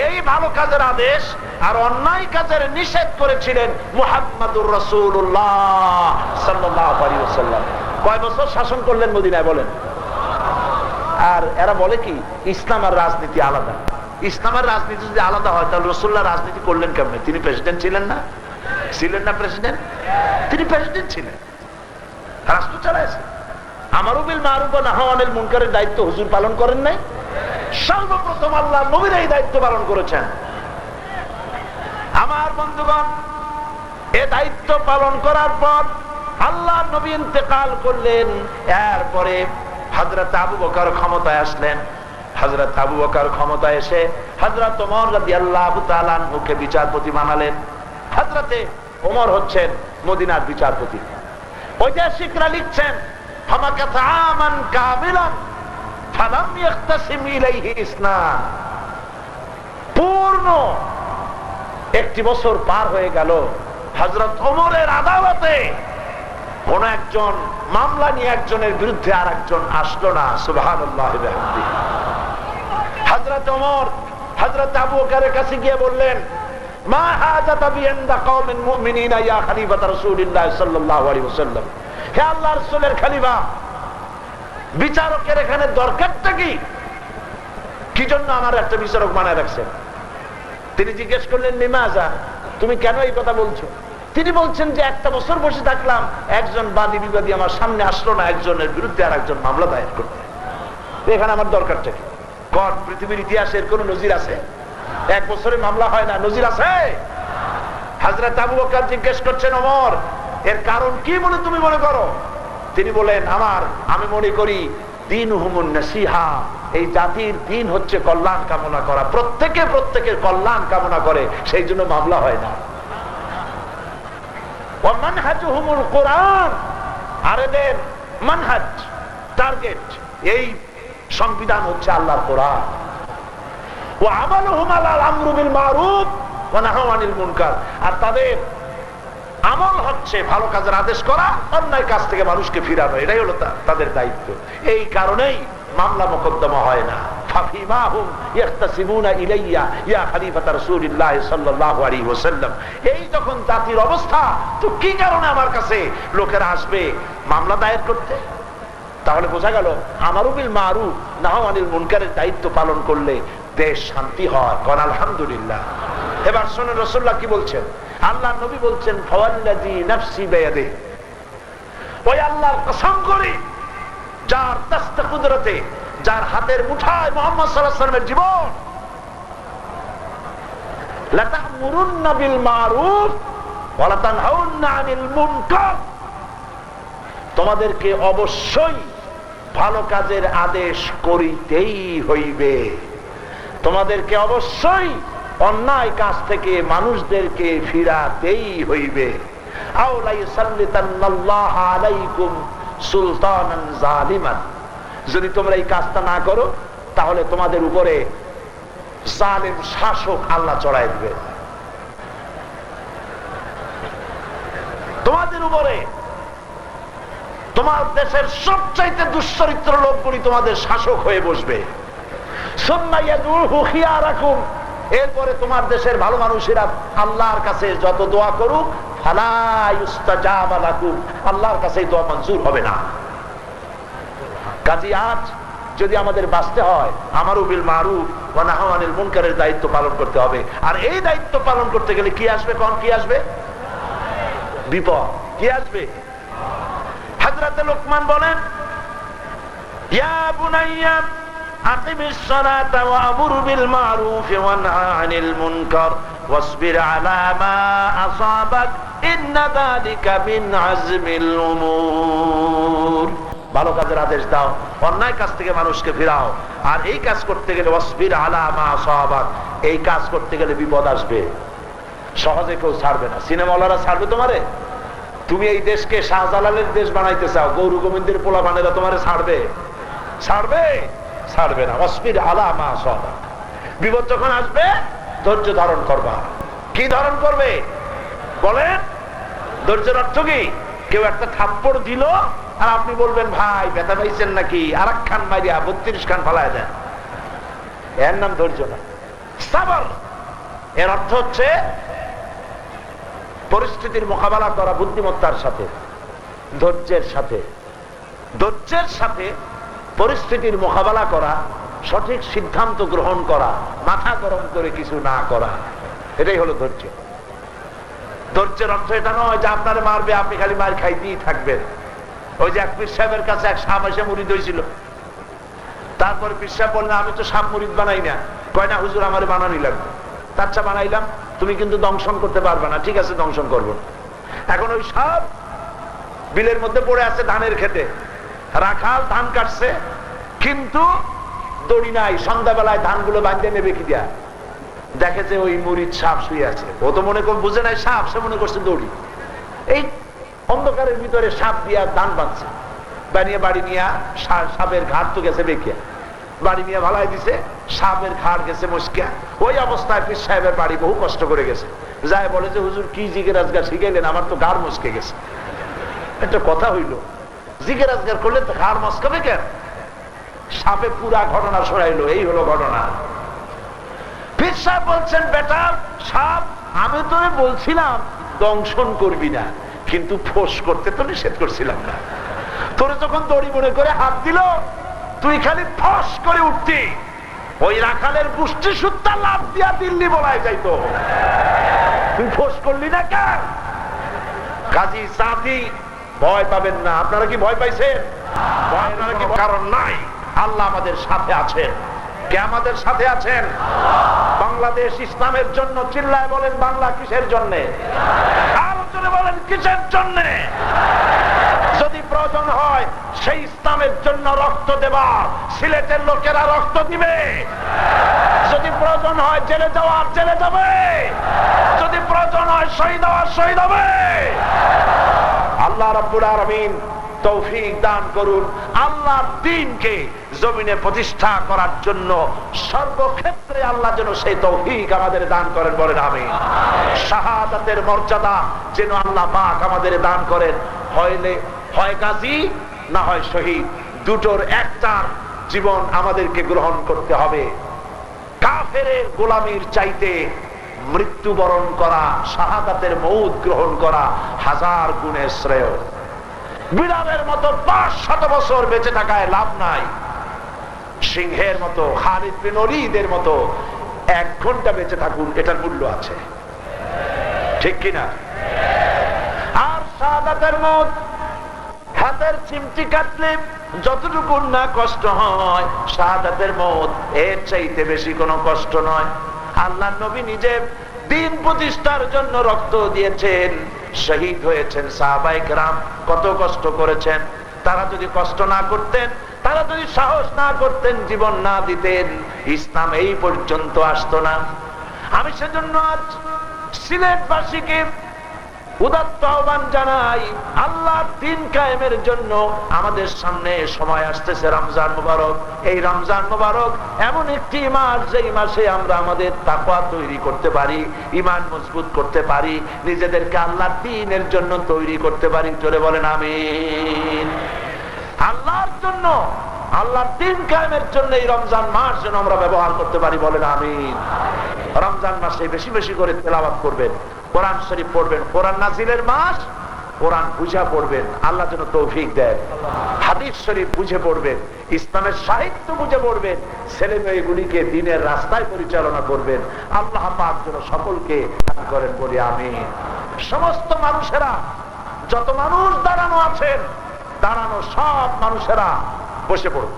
এই ভালো কাজের আদেশ আর অন্যায় কাজের নিষেধ করেছিলেন মুহাম্মদুর রাসূলুল্লাহ সাল্লাল্লাহু আলাইহি ওয়াসাল্লাম। কয় বছর শাসন করলেন মদিনায় বলেন? আর এরা বলে কি ইসলাম আর রাজনীতি আলাদা। ইসলামের রাজনীতি যদি আলাদা হয় তাহলে রাসূলুল্লাহ রাজনীতি করলেন কেমনে? তিনি প্রেসিডেন্ট ছিলেন না? ছিলেন না প্রেসিডেন্ট? তিনি প্রেসিডেন্ট ছিলেন, রাষ্ট্র চালাইছেন। আমারু বিল মারুফ ওয়া নাহয়ু আনিল মুনকারের দায়িত্ব হুজুর পালন করেন নাই? সর্বপ্রথম আল্লাহ নবীর এই দায়িত্ব পালন করেছেন। আমার বন্ধুগণ, এই দায়িত্ব পালন করার পর আল্লাহ নবী ইন্তেকাল করলেন। এরপরে হযরত আবু বকর ক্ষমতায় আসলেন। হযরত আবু বকর ক্ষমতায় এসে হযরত ওমর রাদিয়াল্লাহু তাআলা আনহুকে বিচারপতি বানালেন। হযরতে ওমর হচ্ছেন মদিনার বিচারপতি। ঐতিহাসিকরা লিখছেন ফামাকাতা আমান কামিলান ফালাম ইয়াখতাসিম ইলাইহি ইসনান। পূর্ণ 1 বছর পার হয়ে গেল, হযরত ওমরের আদালতে কোন একজন মামলা নিয়ে একজনের বিরুদ্ধে আর একজন আসলো না। সুবহানাল্লাহি ওয়া বিহামদিহি। হযরত ওমর হযরত আবু বকরের কাছে গিয়ে বললেন, মা হাজাতা বিইনদা কওমিন মুমিনিনা ইয়া খলিফাত রাসূলিল্লাহ সাল্লাল্লাহু আলাইহি ওয়াসাল্লাম। হে আল্লাহর রাসূলের খলিফা, বিচারকের এখানে দরকারটা কি? কি জন্য আমার একটা বিচারক বানায় রাখছেন? তিনি জিজ্ঞেস করলেন, লিমাযা, তুমি কেন এই কথা বলছো? তিনি বলছেন যে 1 বছর বসে থাকলাম, একজন বাদী বিবাদী আমার সামনে আসলো না একজনের বিরুদ্ধে আর একজন মামলা দায়ের করতে। এখানে আমার দরকারটা কি? কোন পৃথিবীর ইতিহাসের কোন নজির আছে 1 বছরে মামলা হয় না? নজির আছে? হযরত আবু বকর জিজ্ঞেস করছেন, ওমর এর কারণ কি বলে তুমি মনে করো? তিনি বলেন, আমি মনে করি দীনুহুমুন নাসিহা, এই জাতির দিন হচ্ছে কল্যাণ কামনা করা। প্রত্যেকে প্রত্যেকের কল্যাণ কামনা করে, সেই জন্য মামলা হয় না। ওয়া মানহাজুহুমুল কোরআন, আর এদের মানহাজ, টার্গেট, এই সংবিধান হচ্ছে আল্লাহর কোরআন। ওয়া আমালুহুম আলাল আমরু বিল মারুফ ওয়া নাহয়ু আনিল মুনকার, আর তাদের আমল হচ্ছে ভালো কাজের আদেশ করা, অন্যায় কাজ থেকে মানুষকে ফিরানো, এটাই হলো তাদের দায়িত্ব। এই কারণেই মামলা মোকদ্দমা হয় না। ফাফিমাহুম ইয়াখতাসিমুনা ইলাইয়া ইয়া খলিফাতা রাসূলিল্লাহ সাল্লাল্লাহু আলাইহি ওয়াসাল্লাম, এই যখন জাতির অবস্থা, তো কি কারণে আমার কাছে লোকেরা আসবে মামলা দায়ের করতে? তাহলে বোঝা গেল আমারু বিল মারুফ নাহয়ু আনিল মুনকারের দায়িত্ব পালন করলে দেশ শান্তি হয়। কোন আলহামদুলিল্লাহ। এবার শুনুন রাসূলুল্লাহ কি বলছেন। আল্লাহ নবী বলছেন, ফাওয়াল্লাযী নাফসি বিয়াদিহি, ওই আল্লাহর কসম করি যার দস্তে কুদরতে, যার হাতের মুঠায় মুহাম্মদ সাল্লাল্লাহু আলাইহি ওয়াসাল্লামের জীবন, লা তা'মুরুন্না বিল মারুফ ওয়া লা তানহাউন্না আনিল মুনকার, তোমাদেরকে অবশ্যই ভালো কাজের আদেশ করিতেই হইবে, তোমাদেরকে অবশ্যই অন্যায় কাজ থেকে মানুষদেরকে ফিরাতেই হইবে। আও লা ইসাল্লিতান্নাল্লাহু আলাইকুম সুলতানান জালিমান, যদি তোমরা এই কাজটা না করো তাহলে তোমাদের উপরে জালেম শাসক আল্লাহ চড়াই দিবে, তোমাদের উপরে তোমার দেশের সবচাইতে দুশ্চরিত্র লোকগুলি তোমাদের শাসক হয়ে বসবে। সুম্মা ইয়াদউহু খিয়ারাকুম, এরপরে তোমার দেশের ভালো মানুষেরা আল্লাহর কাছে যত দোয়া করুক, ফালা ইউস্তাজাবা লাকুম, আল্লাহর কাছে দোয়া মঞ্জুর হবে না। কাজী আজ যদি আমাদের বাঁচতে হয়, আমারু বিল মারুফ ওয়া নাহয়ু আনিল মুনকারের দায়িত্ব পালন করতে হবে। আর এই দায়িত্ব পালন করতে গেলে কি আসবে? কোন কি আসবে? বিপদ। কি আসবে? হযরত লোকমান বলেন, ইয়া বুনাইয়া আকিমিস সালাতা ওয়া আমুর বিল মারুফ ওয়া নাহি আনিল মুনকার ওয়াসবির আলা মা আসাবাক ইন্না যালিকা মিন আজমিল উমুর, ভালো কাজের আদেশ দাও, অন্যায় কাজ থেকে মানুষকে ফিরাও। আর এই কাজ করতে গেলে ওয়াসবির আলা মা আসাবাক, এই কাজ করতে গেলে বিপদ আসবে, সহজে কেউ ছাড়বে না। সিনেমাওয়ালারা ছাড়বে তোমারে? তুমি এই দেশকে শাহজালালের দেশ বানাইতে চাও, গৌর গোবিন্দের পোলা বানেরা তোমারে ছাড়বে? ছাড়বে? ছাড়বে না। ওয়াসবির আলা মা আসাবাক, বিপদ যখন আসবে ধৈর্য ধারণ করবা। কি ধারণ করবে বলেন? ধৈর্যের অর্থ কি? কেউ একটা থাপ্পড় দিল আর আপনি বলবেন, ভাই ব্যথা পাইছেন নাকি, আর এক খান মারিয়া 32 খান ফালায় দেন, এর নাম ধৈর্য না, সাবর। এর অর্থ হচ্ছে পরিস্থিতির মোকাবেলা করা বুদ্ধিমত্তার সাথে, ধৈর্যের সাথে। ধৈর্যের সাথে পরিস্থিতির মোকাবেলা করা, সঠিক সিদ্ধান্ত গ্রহণ করা, মাথা গরম করে কিছু না করা, এটাই হলো ধৈর্য। ধৈর্যের অর্থ এটা নয় যে আপনারে মারবে, আপনি খালি মার খাইতেই থাকবেন। ওই যে এক পীর সাহেবের কাছে এক সাপ এসে মুরিদ হয়েছিল, তারপরে পীর সাহেব বললেন, আমি তো সাপ মুরিদ বানাই না। কয় না হুজুর, আমারে বানানি লাগবে। আচ্ছা বানাইলাম, তুমি কিন্তু দংশন করতে পারবে না। ঠিক আছে, দংশন করবো। এখন ওই সাপ বিলের মধ্যে পড়ে আছে ধানের খেতে, রাখাল ধান কাটছে কিন্তু দড়ি নাই, সন্ধ্যাবেলায় ধানগুলো বাঁধতে নেবে কি দিয়া, দেখে যে ওই মুরিদ সাপ শুয়ে আছে। ও তো মনে করে বুঝে নাই সাপ, সে মনে করছে দড়ি। এই অন্ধকারের ভিতরে সাপ দিয়া ধান বাঁধছে, বানিয়ে বাড়ি নিয়ে সাপের ঘাট তো গেছে বেঁকিয়া, বাড়ি নিয়ে ভালাই দিছে, সাপের ঘাট গেছে মস্কিয়া। ওই অবস্থায় পীর সাহেবের বাড়ি বহু কষ্ট করে গেছে, যায় বলে যে হুজুর কি জিগের আজগার শিখাইলেন, আমার তো ঘাড় মস্কে গেছে। একটা কথা হইল, জিগের আজগার করলে তো ঘাড় মস্কাবে কেন? সাপে পুরা ঘটনা শোনাইলো, এই হলো ঘটনা। পীর সাহেব বলছেন, বেটা সাপ, আমি তো বলছিলাম দংশন করবি না, কিন্তু ফোঁস করতে তো নিষেধ করছিলাম না। তোরে যখন দড়ি মনে করে হাত দিল, তুই খালি ফস করে উঠতি, ওই রাখালের গোষ্ঠী সুত্তা লাভ দিয়া দিল্লি বলায় যাইতো, তুই ফোঁস করলি না কেন? কাজী সাথী ভয় পাবেন না। আপনারা কি ভয় পাইছেন? আপনারা কি কারণ নাই? আল্লাহ আমাদের সাথে আছেন। কে আমাদের সাথে আছেন? বাংলাদেশ ইসলামের জন্য চিল্লায় বলেন, বাংলা কিসের জন্য? আরো জোরে বলেন, কিসের জন্য? যদি প্রয়োজন হয় সেই ইসলামের জন্য রক্ত দেবা, সিলেটের লোকেরা রক্ত দিবে। যদি প্রয়োজন হয় জেলে যাওয়ার জেলে যাবে, যদি প্রয়োজন হয় শহীদ হওয়ার শহীদ হবে। আল্লাহ রাব্বুল আলামিন তৌফিক দান করুন আল্লাহর দ্বীনকে জমিনে প্রতিষ্ঠা করার জন্য সর্বক্ষেত্রে আল্লাহ যেন সেই তৌফিক আমাদের দান করেন, বলেন আমিন। শাহাদাতের মর্যাদা যেন আল্লাহ পাক আমাদের দান করেন। হয় গাজী না হয় শহীদ, দুটোর একটার জীবন আমাদেরকে গ্রহণ করতে হবে। কাফেরের গোলামির চাইতে মৃত্যুবরণ করা, শাহাদাতের মউত গ্রহণ করা হাজার গুণে শ্রেয়। বিড়ালের মতো 500 বছর বেঁচে থাকায় লাভ নাই, সিংহের মতো খালিদ বিন ওলীদের মতো 1 ঘন্টা বেঁচে থাকুন, এটার মূল্য আছে, ঠিক কিনা? আর শাহাদাতের মউত হাতের চিমটি কাটলে যতটুকু না কষ্ট হয়, শাহাদাতের মউত এর চাইতে বেশি কোনো কষ্ট নয়। আল্লাহর নবী নিজে দ্বীন প্রতিষ্ঠার জন্য রক্ত দিয়েছেন, শহীদ হয়েছেন। সাহাবায়ে কেরাম কত কষ্ট করেছেন। তারা যদি কষ্ট না করতেন, তারা যদি সাহস না করতেন, জীবন না দিতেন, ইসলাম এই পর্যন্ত আসতো না। আমি সেজন্য আজ সিলেটবাসীকে উদাত্ত আহ্বান জানাই, আল্লাহর দ্বীন কায়েমের জন্য আমাদের সামনে সময় আসতেছে রমজান মুবারক। এই রমজান মুবারক এমন একটি মাস, যেই মাসে আমরা আমাদের তাকওয়া তৈরি করতে পারি, ঈমান মজবুত করতে পারি, নিজেদেরকে আল্লাহর দ্বীনের জন্য তৈরি করতে পারি। জোরে বলেন আমিন। আল্লাহর জন্য, আল্লাহর দ্বীন কায়েমের জন্য এই রমজান মাস যেন আমরা ব্যবহার করতে পারি, বলেন আমিন। রমজান মাসে বেশি বেশি করে তেলাওয়াত করবেন, কোরআন শরীফ পড়বেন। কোরআন নাজিলের মাস, কোরআন বুঝা পড়বেন, আল্লাহ যেন তৌফিক দেন। হাদিস শরীফ বুঝে পড়বেন, ইসলামের সাহিত্য বুঝে পড়বেন, ছেলে মেয়েগুলিকে দ্বীনের রাস্তায় পরিচালনা করবেন। আল্লাহ পাক যেন সকলকে দান করেন, বলি আমিন। সমস্ত মানুষেরা, যত মানুষ দাঁড়ানো আছেন, দাঁড়ানো সব মানুষেরা বসে পড়ুন।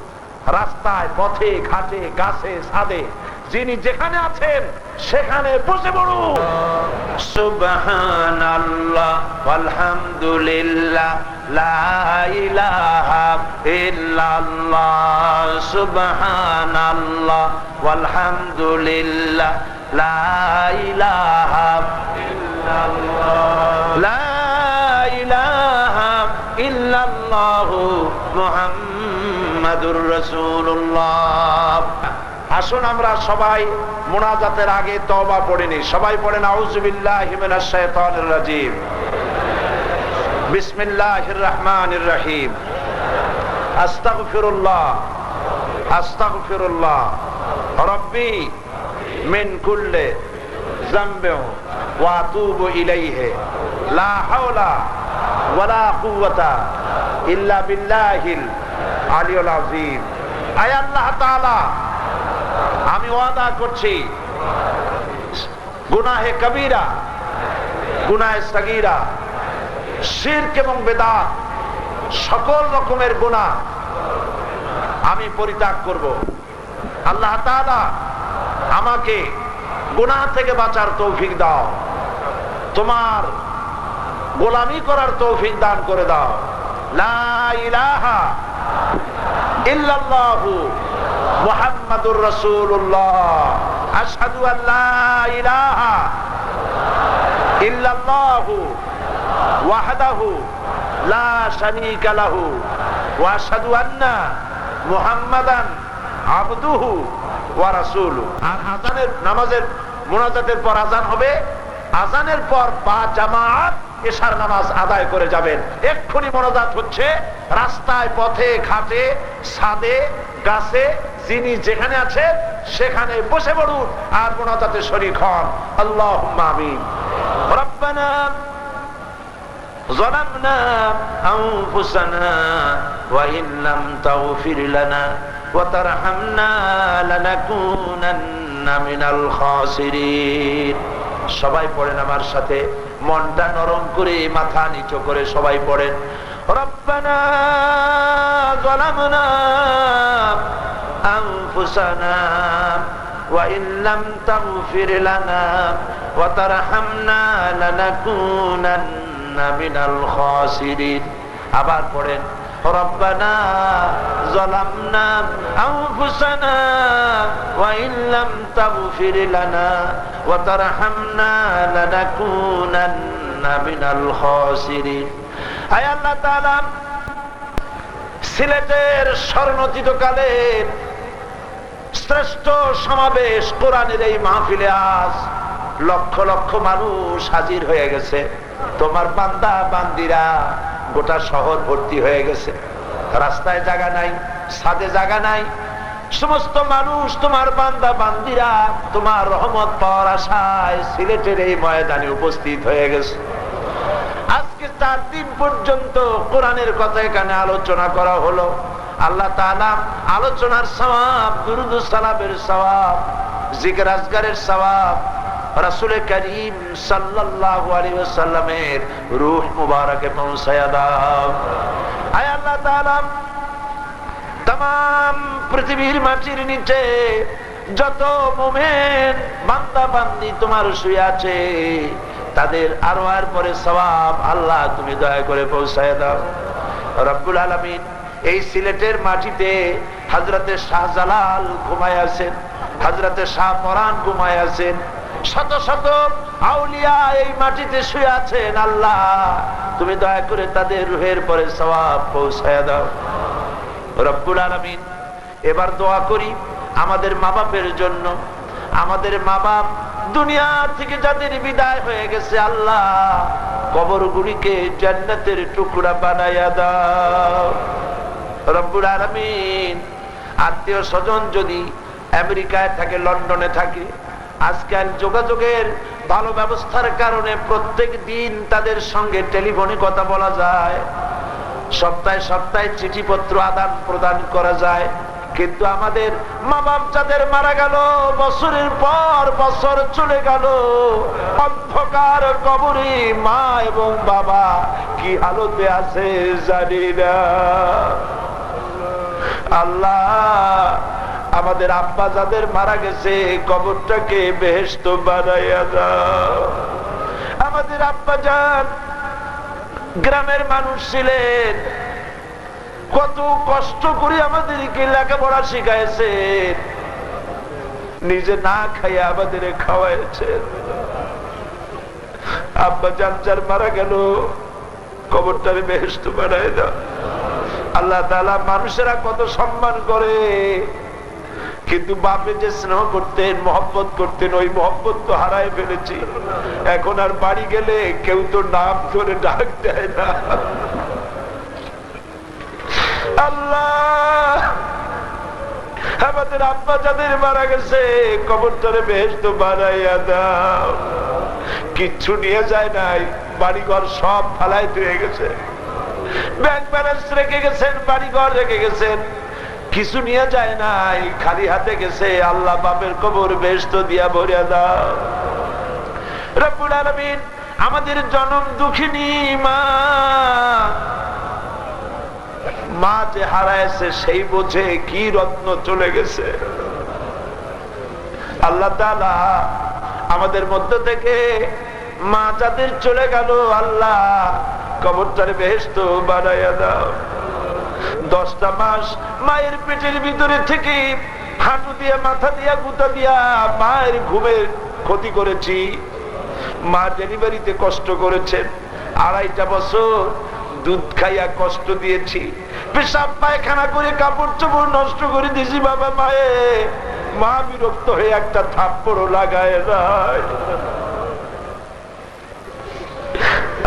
রাস্তায়, পথে, ঘাটে, গাছে, ছাদে, যিনি যেখানে আছেন সেখানে বসে পড়ুন। সুবহানাল্লাহ ওয়ালহামদুলিল্লাহ লা ইলাহা ইল্লাল্লাহ, সুবহানাল্লাহ ওয়ালহামদুলিল্লাহ লা ইলাহা ইল্লাল্লাহ, লা ইলাহা ইল্লাল্লাহ মুহাম্মাদুর রাসূলুল্লাহ। আসুন আমরা সবাই মুনাজাতের আগে তওবা পড়ে নিই। সবাই পড়েন আউযু বিল্লাহি মিনাশ শাইতানির রাজীম, বিসমিল্লাহির রহমানির রহিম, আস্তাগফিরুল্লাহ আস্তাগফিরুল্লাহ রাব্বি মিন কুল্লি যামবিন ওয়া আতুবু ইলাইহি লা হাওলা ওয়ালা কুওয়াতা ইল্লা বিল্লাহিল আলিয়্যিল আযীম। আয় আল্লাহ তাআলা, আমি ওয়াদা করছি গুনাহে কবিরা, গুনাহে সগীরা, শিরক এবং বেদাত, সকল রকমের গুনাহ আমি পরিত্যাগ করব। আল্লাহ তাআলা আমাকে গুনাহ থেকে বাঁচার তৌফিক দাও, তোমার গোলামি করার তৌফিক দান করে দাও। লা ইলাহা ইল্লাল্লাহু মুহাম্মাদুর রাসূলুল্লাহ, আশহাদু আল্লা ইলাহা ইল্লাল্লাহু ওয়াহদাহু লা শারীকা লাহু ওয়া আশহাদু আন্না মুহাম্মাদান আবদুহু ওয়া রাসূলুহু। আর আযানের, নামাজের মুনাজাতের পর আযান হবে, আযানের পর বা জামাত এশার নামাজ আদায় করে যাবেন। এক্ষুনি মোনাজাত হচ্ছে, রাস্তায়, পথে, ঘাটে, ছাদে, গাছে, যিনি যেখানে আছে সেখানে বসে পড়ুন আর মোনাজাতে শরীক হন। আল্লাহুম্মা আমিন। রব্বানা যালামনা আনফুসানা ওয়া ইন লাম তাগফির লানা ওয়া তারহামনা লানাকুনান্না মিনাল খাসিরিন। সবাই পড়েন আমার সাথে, মনটা নরম করে, মাথা নিচু করে সবাই পড়েন। রব্বানা যালামনা আনফুসানা ওয়া ইন লাম তাগফির লানা ওয়া তারহামনা লানাকুনান্না মিনাল খাসিরিন। আবার পড়েন,
রব্বানা যালামনা আনফুসানা ওয়া ইন লাম তাগফির লানা ওয়া তারহামনা লানাকুনান্না মিনাল খাসিরিন। আয় আল্লাহ তাআলা, সিলেটের স্বর্ণোচিত কালের শ্রেষ্ঠ সমাবেশ কোরআনের এই মাহফিলে আজ লক্ষ লক্ষ মানুষ হাজির হয়ে গেছে। তোমার বান্দা বান্দিরা গোটা শহর ভর্তি হয়ে গেছে। রাস্তায় জায়গা নাই, ছাদে জায়গা নাই, সমস্ত মানুষ তোমার বান্দা বান্দিরা তোমার রহমত পাওয়ার আশায় সিলেটের এই ময়দানে উপস্থিত হয়ে গেছে। আজকে 4 দিন পর্যন্ত কোরআনের কথা এখানে আলোচনা করা হলো। আল্লাহ তাআলা আলোচনার সওয়াব, দুরূদ ও সালামের সওয়াব, জিকির আজকারের সওয়াব রাসূল করিম সাল্লাল্লাহু আলাইহি ওয়াসাল্লামের রূহ মুবারকে পৌঁছায়া দাও। আয় আল্লাহ তাআলা, तमाम পৃথিবীর মাটির নিচে যত মুমিন বান্দা বান্দি তোমার শুয়ে আছে, তাদের আরওয়ার পরে সওয়াব আল্লাহ তুমি দয়া করে পৌঁছায় দাও। রব্বুল আলামিন, এই সিলেটের মাটিতে হযরতে শাহজালাল ঘুমায় আছেন, হযরতে শাহ পরান ঘুমায় আছেন, শত শত আউলিয়া এই মাটিতে শুয়ে আছেন। আল্লাহ তুমি দয়া করে তাদের রূহের পরে সওয়াব পৌঁছায় দাও। রব্বুল আলামিন, এবার দোয়া করি আমাদের মা বাপের জন্য। আমাদের মা বাপ দুনিয়া থেকে যাদের বিদায় হয়ে গেছে, আল্লাহ কবরগুলিকে জান্নাতের টুকরা বানায়া দাও। রব্বুল আলামিন, আত্মীয় স্বজন যদি আমেরিকায় থাকে, লন্ডনে থাকে, আজকাল যোগাযোগের ভালো ব্যবস্থার কারণে প্রত্যেক দিন তাদের সঙ্গে টেলিফোনে কথা বলা যায়, সপ্তাহে সপ্তাহে চিঠিপত্র আদান প্রদান করা যায়। কিন্তু আমাদের মা বাপ যাদের মারা গেল, বছরের পর বছর চলে গেল, অন্ধকার কবরে মা এবং বাবা কি হালতে আছে জানি না। আল্লাহ, আমাদের আব্বা যাদের মারা গেছে কবরটাকে বেহেশত বানাইয়া দাও। আমাদের আব্বা জান গ্রামের মানুষ ছিলেন, কত কষ্ট করে আমাদেরকে লেখাপড়া শিখাইছে, নিজে না খাইয়া আমাদের খাওয়াইছে। আব্বা জান যার মারা গেল কবরটারে বেহেশত বানায় দাও। আল্লাহ তাআলা, মানুষেরা কত সম্মান করে, কিন্তু বাপে যে স্নেহ করতেন, মহব্বত করতেন, ওই মহব্বত তো হারায় ফেলেছি। এখন আর বাড়ি গেলে কেউ তো নাম ধরে ডাক দেয় না। আল্লাহ, আমাদের আব্বা যাদের মারা গেছে কবরটারে বেহেশত বানাইয়া দাও। কিচ্ছু নিয়ে যায় নাই, বাড়িঘর সব ফালাই দিয়ে গেছে, ব্যাংক ব্যালেন্স রেখে গেছেন, বাড়িঘর রেখে গেছেন, কিছু নিয়ে যায় নাই, খালি হাতে গেছে। আল্লাহ বাপের কবর বেহেশত দিয়া ভরিয়া দাও। রব্বুল আলামিন, আমাদের জনম দুঃখিনী মা, মা যে হারাইছে সেই বোঝে কি রত্ন চলে গেছে। আল্লাহ তাআলা, আমাদের মধ্য থেকে মা যাদের চলে গেল, আল্লাহ কবরটারে বেহেশত বানাইয়া দাও। 10টা মাস মায়ের পেটের ভিতরে থেকে হাঁটু দিয়া মাথা দিয়া গুতা দিয়া মায়ের ঘুমের ক্ষতি করেছি। মা ডেলিভারিতে কষ্ট করেছেন, 2.5 বছর দুধ খাইয়া কষ্ট দিয়েছি, পেশাব পায়খানা করে কাপড় চোপড় নষ্ট করে দিয়েছি। বাবা মায়ে, মা বিরক্ত হয়ে একটা থাপ্পড়ও লাগায় নাই।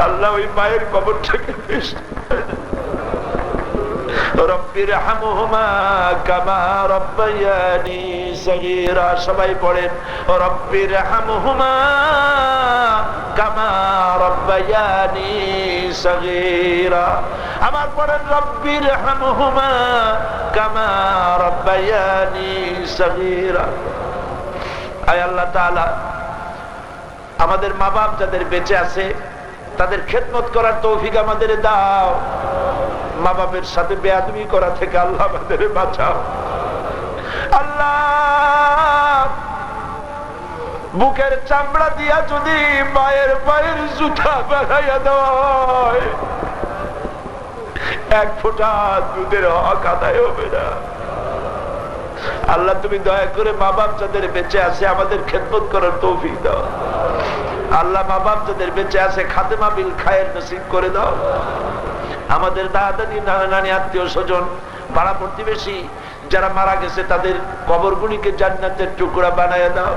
আল্লাহ ওই মায়ের কবরটাকে বেশ রব্বির হামহুমা কামা রব্বায়ানি সগীরা। সবাই পড়েন রব্বির হামহুমা কামা রব্বায়ানি সগীরা। আবার পড়েন রব্বির হামহুমা কামা রব্বায়ানি সগীরা। আয় আল্লাহ তাআলা, আমাদের মা বাপ যাদের বেঁচে আছে তাদের খেদমত করার তৌফিক আমাদের দাও। মা বাপের সাথে বেয়াদবি করা থেকে আল্লাহ আমাদের বাঁচাও। আল্লাহ, বুকের চামড়া দিয়া যদি মায়ের পায়ের জুতা বানাইয়া দেওয়া হয়, এক ফোঁটা দুধের হক আদায় হবে না। আল্লাহ তুমি দয়া করে মা বাপ যাদের বেঁচে আছে আমাদের খেদমত করার তৌফিক দাও। আল্লাহ মা বাপ যাদের বেঁচে আছে খাতেমা বিল খায়ের নসিব করে দাও। আমাদের দাদা দাদি নানা নানি আত্মীয় স্বজন পাড়া প্রতিবেশী যারা মারা গেছে তাদের কবরগুলিকে জান্নাতের টুকরা বানায় দাও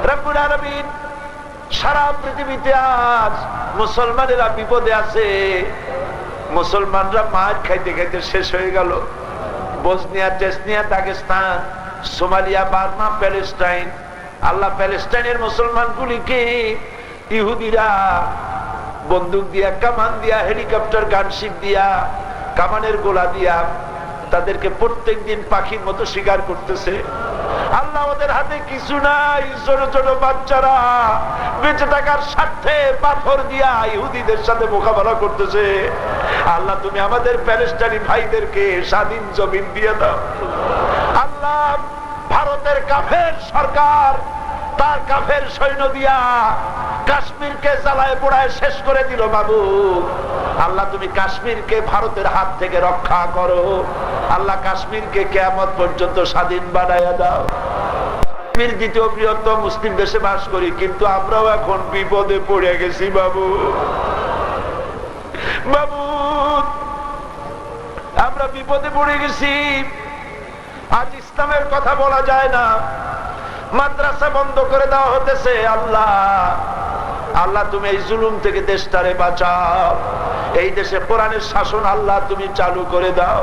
রব্বুল আলামিন। সারা পৃথিবীতে আজ মুসলমানেরা বিপদে আছে। মুসলমানরা মার খাইতে খাইতে শেষ হয়ে গেল। Bosnia, Chechnya, Dagestan, Somalia, Burma, Palestine, আল্লাহ প্যালেস্টাইনের মুসলমানগুলিকে ইহুদিরা বন্দুক দিয়া, কামান দিয়া, হেলিকপ্টার, গানশিপ দিয়া, কামানের গোলা দিয়া তাদেরকে প্রত্যেকদিন পাখির মতো শিকার করতেছে। আল্লাহ ওদের হাতে কিছু নাই, ছোট ছোট বাচ্চারা বেঁচে থাকার স্বার্থে পাথর দিয়া ইহুদিদের সাথে মোকাবেলা করতেছে। আল্লাহ তুমি আমাদের প্যালেস্টাইনি ভাইদেরকে স্বাধীন জমিন দিয়ে দাও। আল্লাহ ভারতের কাফের সরকার তার কাফের সৈন্য দিয়া কাশ্মীরকে জ্বালায় পোড়ায় শেষ করে দিল মাবুদ। আল্লাহ তুমি কাশ্মীরকে ভারতের হাত থেকে রক্ষা করো। আল্লাহ কাশ্মীরকে কিয়ামত পর্যন্ত স্বাধীন বানায়া দাও। কাশ্মীর দ্বিতীয় বৃহত্তম মুসলিম দেশে বাস করি, কিন্তু আমরাও এখন বিপদে পড়ে গেছি বাবু। বাবু আমরা বিপদে পড়ে গেছি। আজ ইসলামের কথা বলা যায় না, মাদ্রাসা বন্ধ করে দেওয়া হতেছে। আল্লাহ আল্লাহ তুমি এই জুলুম থেকে দেশটারে বাঁচাও। এই দেশে কোরআনের শাসন আল্লাহ তুমি চালু করে দাও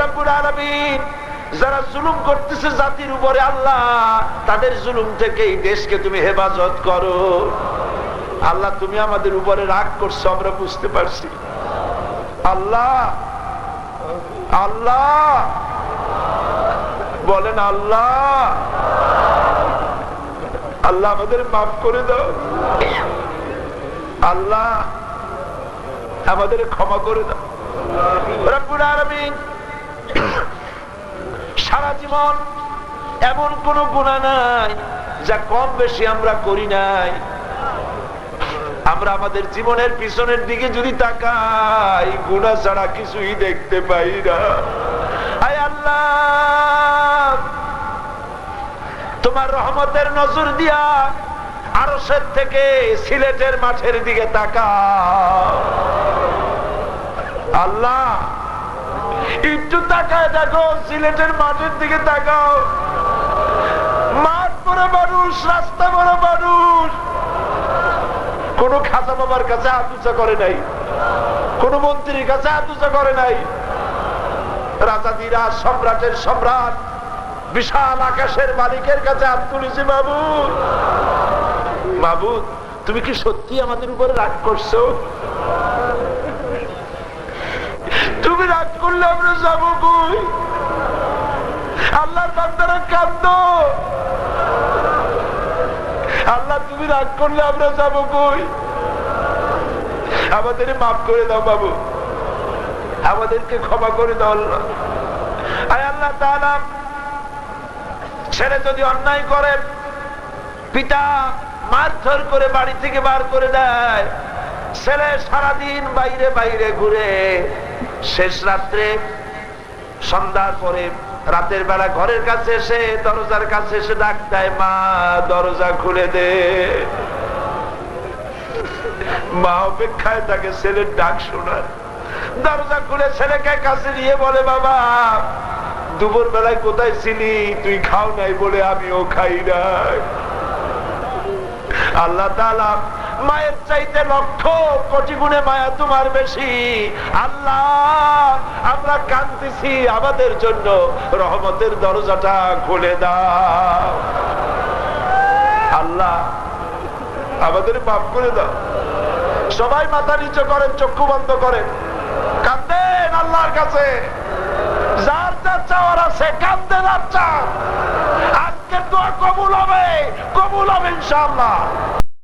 রব্বুল আলামিন। যারা জুলুম করতেছে জাতির উপরে আল্লাহ তাদের জুলুম থেকে এই দেশকে তুমি হেফাজত করো। আল্লাহ তুমি আমাদের উপরে রাগ করছো আমরা বুঝতে পারছি। আল্লাহ আল্লাহ বলেন আল্লাহ আল্লাহ আমাদের মাফ করে দাও। আল্লাহ আমাদের ক্ষমা করে দাও রব্বুল আলামিন। সারা জীবন এমন কোন গুনাহ নাই যা কম বেশি আমরা করি নাই। আমরা আমাদের জীবনের পিছনের দিকে যদি তাকাই গুনাহ ছাড়া কিছুই দেখতে পাই না। আয় আল্লাহ তোমার রহমতের নজর দিয়া আরশের থেকে সিলেটের মাঠের দিকে তাকাও। আল্লাহ একটু তাকায় দেখো, সিলেটের মাঠের দিকে তাকাও। মাঠ বড় মানুষ, রাস্তা বড় মানুষ, কোন খাজা বাবার কাছে হাত উঁচা করে নাই, কোন মন্ত্রীর কাছে হাত উঁচা করে নাই। রাজাদিরাজ সম্রাটের সম্রাট বিশাল আকাশের মালিকের কাছে হাত তুলেছি। মাবুদ মাবুদ তুমি কি সত্যি আমাদের উপরে রাগ করছো? তুমি রাগ করলে আমরা যাবো কই? আল্লাহর বান্দারা কাঁদো। আল্লাহ তুমি রাগ করলে আমরা যাবো কই? আমাদের মাফ করে দাও বাবু, আমাদেরকে ক্ষমা করে দাও আল্লাহ। আয় আল্লাহ তাআলা ছেলে যদি অন্যায় করে পিতা মারধর করে বাড়ি থেকে বার করে দেয়, ছেলে সারাদিন বাইরে বাইরে ঘুরে শেষ রাত্রে সন্ধ্যার পরে রাতের বেলা ঘরের কাছে এসে দরজার কাছে এসে ডাক দেয়, মা দরজা খুলে দে। মা অপেক্ষায় থাকে ছেলের ডাক শোনার। দরজা খুলে ছেলেকে কাছে নিয়ে বলে, বাবা দুপুর বেলায় কোথায় ছিলি? তুই খাও নাই বলে আমিও খাই নাই। আল্লাহ তাআলা মায়ের চাইতে লক্ষ কোটি গুণে মায়া তোমার বেশি। আল্লাহ আমরা কাঁদতেছি, আমাদের জন্য রহমতের দরজাটা খুলে দাও। আল্লাহ আমাদের মাফ করে দাও। সবাই মাথা নিচু করেন, চক্ষু বন্ধ করেন, কাঁদেন আল্লাহর কাছে। যার যার চাওয়ার আছে কাঁদেন আর চান। আজকের দোয়া কবুল হবে, কবুল হবে ইনশাআল্লাহ।